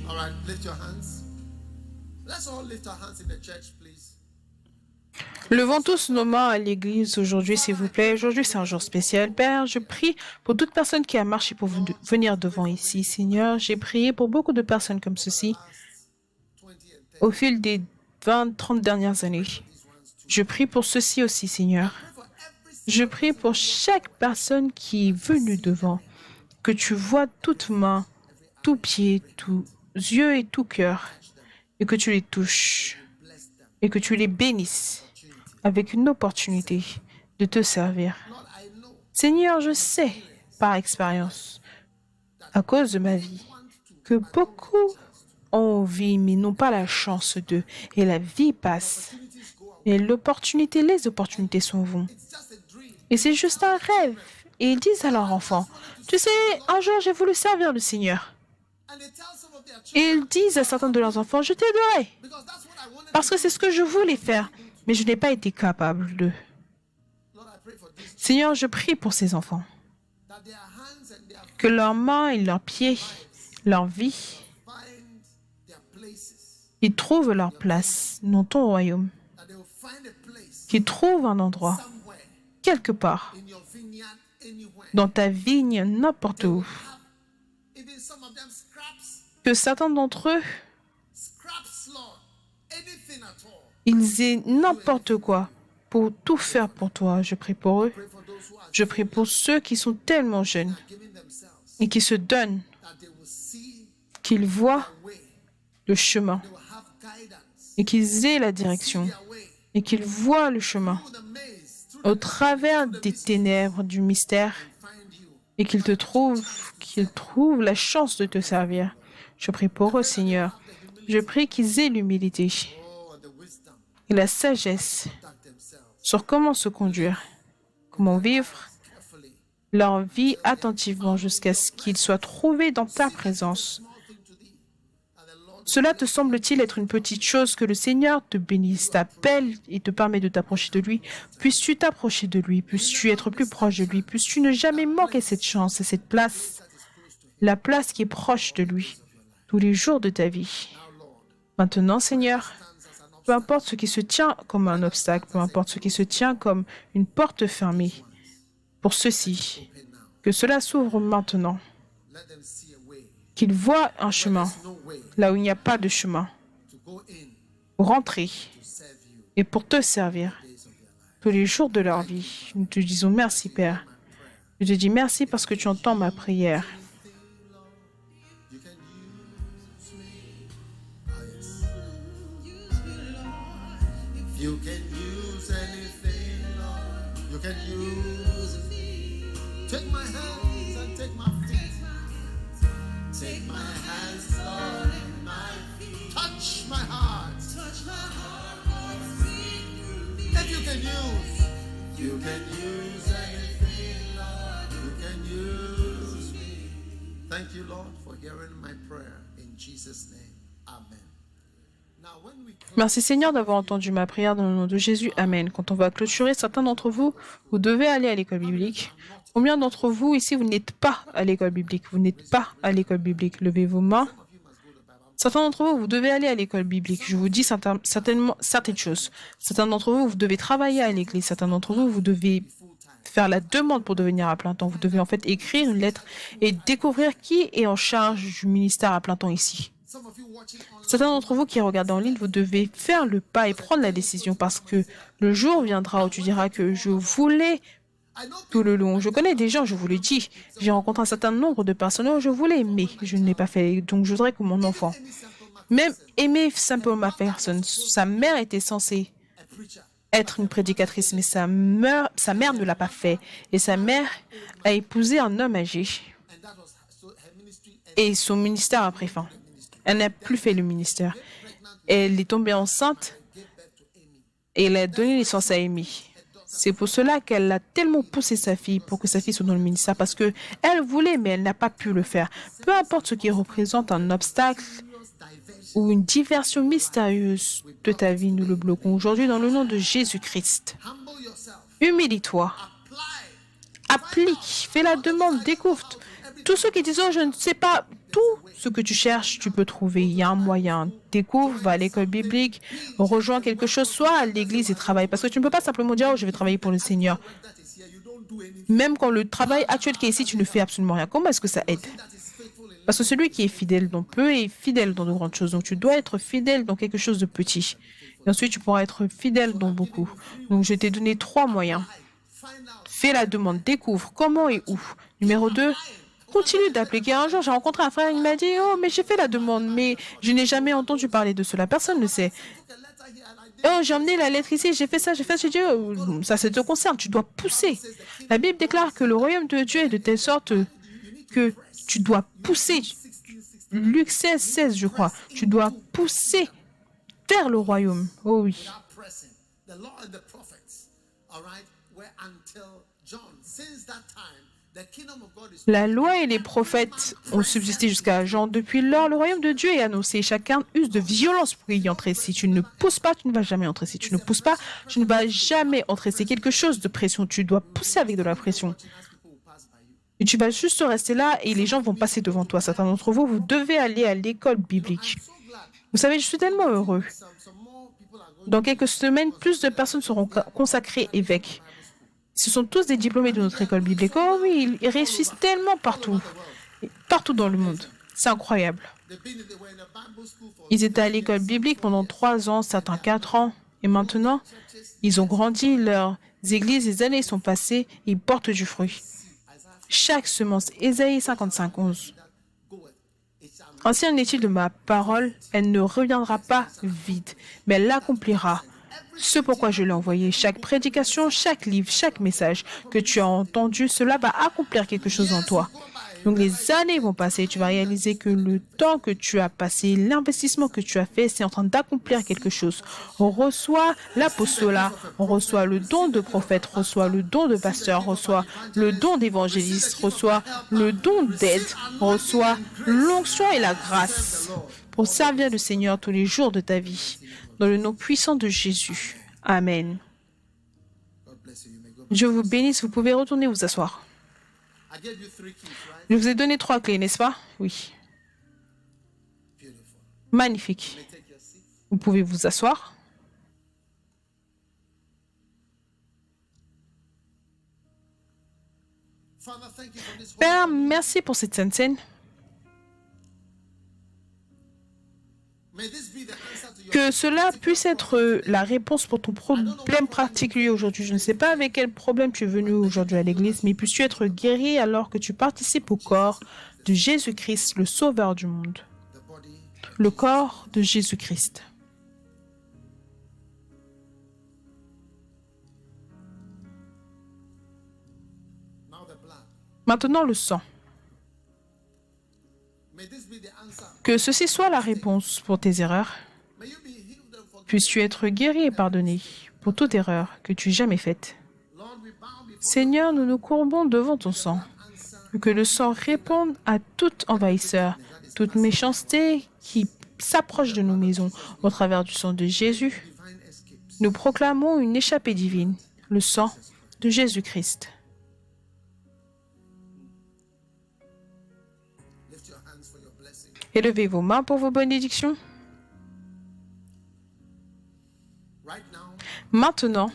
S1: All right, lift your hands. Let's all lift our hands in the church, please.
S2: Levons tous nos mains à l'église aujourd'hui, s'il vous plaît. Aujourd'hui, c'est un jour spécial. Père, je prie pour toute personne qui a marché pour venir devant ici. Seigneur, j'ai prié pour beaucoup de personnes comme ceci au fil des 20-30 dernières années. Je prie pour ceci aussi, Seigneur. Je prie pour chaque personne qui est venue devant, que tu vois toute main, tout pied, tous yeux et tout cœur, et que tu les touches, et que tu les bénisses avec une opportunité de te servir. Seigneur, je sais par expérience, à cause de ma vie, que beaucoup ont envie mais n'ont pas la chance de, et la vie passe. Et les opportunités s'en vont. Et c'est juste un rêve. Et ils disent à leur enfant, tu sais, un jour j'ai voulu servir le Seigneur. Et ils disent à certains de leurs enfants, je t'aiderai. Parce que c'est ce que je voulais faire, mais je n'ai pas été capable de.
S1: Lord, I pray for this,
S2: Seigneur, je prie pour ces enfants,
S1: that their hands and their
S2: que leurs mains et leurs pieds, leur vie,
S1: find their places,
S2: ils trouvent leur place dans ton royaume,
S1: that they will find a place
S2: qu'ils trouvent un endroit,
S1: somewhere
S2: quelque part,
S1: in your vineyard, anywhere.
S2: dans ta vigne, n'importe où.
S1: Even some of them scraps,
S2: Que certains d'entre eux,
S1: Lord, anything at all.
S2: ils aient n'importe quoi pour tout faire pour toi. Je prie pour eux.
S1: Pray for those who are
S2: Je prie pour ceux qui sont tellement jeunes
S1: giving themselves,
S2: et qui se donnent,
S1: that they will see
S2: qu'ils voient
S1: the way,
S2: le chemin
S1: they will have guidance,
S2: et qu'ils aient la direction
S1: their way
S2: et qu'ils voient le chemin
S1: through the maze, through
S2: au travers des ténèbres du mystère
S1: find you.
S2: et qu'ils te trouvent, qu'ils trouvent la chance de te servir. Je prie pour eux, Seigneur. Je prie qu'ils aient l'humilité
S1: Oh, the wisdom
S2: et la sagesse
S1: that themselves
S2: sur comment se conduire, comment vivre
S1: carefully.
S2: leur vie attentivement jusqu'à ce qu'ils soient trouvés dans ta présence.
S1: Small thing to thee, and the Lord
S2: Cela te semble-t-il être une petite chose que le Seigneur te bénisse, t'appelle et te permet de t'approcher de lui? Puisses-tu t'approcher de lui? Puisses-tu être plus proche de lui? Puisses-tu ne jamais manquer cette chance et cette place, la place qui est proche de lui, tous les jours de ta vie? Maintenant, Seigneur, peu importe ce qui se tient comme un obstacle, peu importe ce qui se tient comme une porte fermée, pour ceux-ci, que cela s'ouvre maintenant,
S1: let them see a way,
S2: qu'ils voient un chemin
S1: no way
S2: là où il n'y a pas de chemin,
S1: to go in
S2: pour rentrer
S1: to serve you
S2: et pour te servir
S1: days of your life.
S2: tous les jours de leur vie. Nous te disons merci, Père. Je te dis merci parce que tu entends ma prière.
S1: You can use me. Ah, yes. You can use anything, Lord. You can use me. Take my hands and take my feet. Take my hands, Lord, and my feet. Touch my heart.
S3: Touch my heart, Lord, speak through me.
S1: If you can use anything, Lord. You can use me. Thank you, Lord, for hearing my prayer. In Jesus' name, amen. Now, when we
S2: Merci Seigneur d'avoir entendu ma prière dans le nom de Jésus. Amen. Quand on va clôturer, certains d'entre vous, vous devez aller à l'école biblique. Combien d'entre vous ici, vous n'êtes pas à l'école biblique? Vous n'êtes pas à l'école biblique. Levez vos mains. Certains d'entre vous, vous devez aller à l'école biblique. Je vous dis certainement certaines choses. Certains d'entre vous, vous devez travailler à l'église. Certains d'entre vous, vous devez faire la demande pour devenir à plein temps. Vous devez en fait écrire une lettre et découvrir qui est en charge du ministère à plein temps ici.
S1: some of you watching online,
S2: Certains d'entre vous qui regardent en ligne, vous devez faire le pas et prendre la décision parce que le jour viendra où tu diras que je voulais
S1: I know
S2: tout le long. Je connais des gens, je vous le dis. J'ai rencontré un certain nombre de personnes où je voulais aimer. Je ne l'ai pas fait. Donc je voudrais que mon enfant, même aimer simplement ma personne, sa mère était censée
S1: a preacher,
S2: être une prédicatrice, mais sa mère ne l'a pas fait. Et sa mère a épousé un homme âgé.
S1: and that was so her ministry.
S2: Et son ministère a pris fin. Elle n'a plus fait le ministère. Elle est tombée enceinte et elle a donné naissance à Amy. C'est pour cela qu'elle a tellement poussé sa fille pour que sa fille soit dans le ministère parce que elle voulait, mais elle n'a pas pu le faire. Peu importe ce qui représente un obstacle ou une diversion mystérieuse de ta vie, nous le bloquons aujourd'hui dans le nom de Jésus-Christ.
S1: Humble yourself.
S2: Humilie-toi,
S1: Apply.
S2: applique, fais la demande, découvre. Tous ceux qui disent « Oh, je ne sais pas », tout ce que tu cherches, tu peux trouver. Il y a un moyen. Découvre, va à l'école biblique, rejoins quelque chose, soit à l'église et travaille. Parce que tu ne peux pas simplement dire « Oh, je vais travailler pour le Seigneur ».
S1: That is here, you don't do anything.
S2: Même quand le travail actuel qui est ici, tu ne fais absolument rien. Comment est-ce que ça aide?
S1: That is faithful in
S2: Parce que celui qui est fidèle dans peu est fidèle dans de grandes choses. Donc tu dois être fidèle dans quelque chose de petit. Et ensuite, tu pourras être fidèle dans beaucoup. Donc je t'ai donné 3 moyens.
S1: find out.
S2: Fais la demande, découvre comment et où. Numéro 2, continue d'appliquer. Un jour, j'ai rencontré un frère, il m'a dit « Oh, mais j'ai fait la demande, mais je n'ai jamais entendu parler de cela. Personne ne sait.
S1: The letter here and I did.
S2: Oh, j'ai emmené la lettre ici, j'ai fait ça, j'ai fait ça. J'ai dit, oh, ça, ça te concerne, tu dois pousser. » La Bible déclare que le royaume de Dieu est de telle sorte que tu dois pousser. Luc 16, 16, je crois. Tu dois pousser vers le royaume. Oh oui.
S1: Without pressing. The law and the prophets, all right, were until John. Since that time,
S2: La loi et les prophètes ont subsisté jusqu'à Jean. Depuis lors, le royaume de Dieu est annoncé. Chacun use de violence pour y entrer. Si tu ne pousses pas, tu ne vas jamais entrer. Si tu ne pousses pas, tu ne vas jamais entrer. C'est quelque chose de pression. Tu dois pousser avec de la pression. Et tu vas juste rester là et les gens vont passer devant toi. Certains d'entre vous, vous devez aller à l'école biblique. Vous savez, je suis tellement heureux. Dans quelques semaines, plus de personnes seront consacrées évêques. Ce sont tous des diplômés de notre école biblique. Oh oui, ils réussissent tellement partout. Partout dans le monde. C'est incroyable. Ils étaient à l'école biblique pendant 3 ans, certains 4 ans. Et maintenant, ils ont grandi, leurs églises, les années sont passées, et ils portent du fruit. Chaque semence, Ésaïe 55, 11. Ainsi en est-il de ma parole, elle ne reviendra pas vide, mais elle l'accomplira. Ce pourquoi je l'ai envoyé. Chaque prédication, chaque livre, chaque message que tu as entendu, cela va accomplir quelque chose en toi. Donc les années vont passer, tu vas réaliser que le temps que tu as passé, l'investissement que tu as fait, c'est en train d'accomplir quelque chose. On reçoit l'apostolat, on reçoit le don de prophète, reçoit le don de pasteur, reçoit le don d'évangéliste, reçoit le don d'aide, reçoit l'onction et la grâce pour servir le Seigneur tous les jours de ta vie. Dans le nom puissant de Jésus. Amen. Dieu vous bénisse, vous pouvez retourner vous asseoir. Je vous ai donné 3 clés, n'est-ce pas? Oui. Magnifique. Vous pouvez vous asseoir. Père, merci pour cette sainte scène. Que cela puisse être la réponse pour ton problème particulier aujourd'hui. Je ne sais pas avec quel problème tu es venu aujourd'hui à l'église, mais puisses-tu être guéri alors que tu participes au corps de Jésus-Christ, le Sauveur du monde. Le corps de Jésus-Christ. Maintenant, le sang. Que ceci soit la réponse pour tes erreurs. Puisses-tu être guéri et pardonné pour toute erreur que tu aies jamais faite. Seigneur, nous nous courbons devant ton sang. Que le sang réponde à tout envahisseur, toute méchanceté qui s'approche de nos maisons. Au travers du sang de Jésus, nous proclamons une échappée divine, le sang de Jésus-Christ. Élevez vos mains pour vos bénédictions. Maintenant,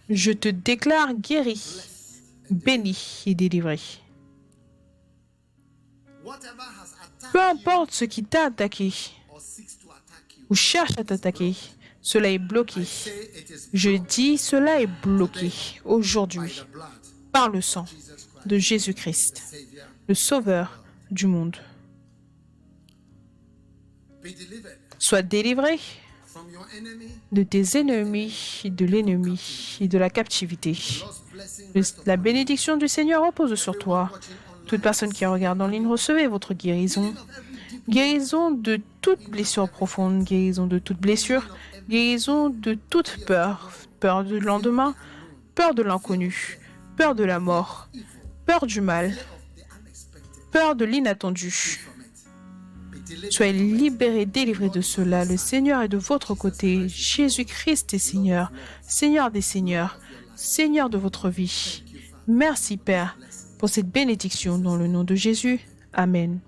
S2: je te déclare guéri, béni et délivré. Peu importe ce qui t'a attaqué ou cherche à t'attaquer, cela est bloqué. Je dis, cela est bloqué aujourd'hui par le sang de Jésus-Christ, le Sauveur du monde. Sois délivré de tes ennemis, de l'ennemi et de la captivité. La bénédiction du Seigneur repose sur toi. Toute personne qui regarde en ligne, recevez votre guérison. Guérison de toute blessure profonde, guérison de toute blessure, guérison de toute peur, peur du lendemain, peur de l'inconnu, peur de la mort, peur du mal, peur de l'inattendu. Soyez libérés, délivrés de cela. Le Seigneur est de votre côté. Jésus-Christ est Seigneur, Seigneur des Seigneurs, Seigneur de votre vie. Merci, Père, pour cette bénédiction dans le nom de Jésus. Amen.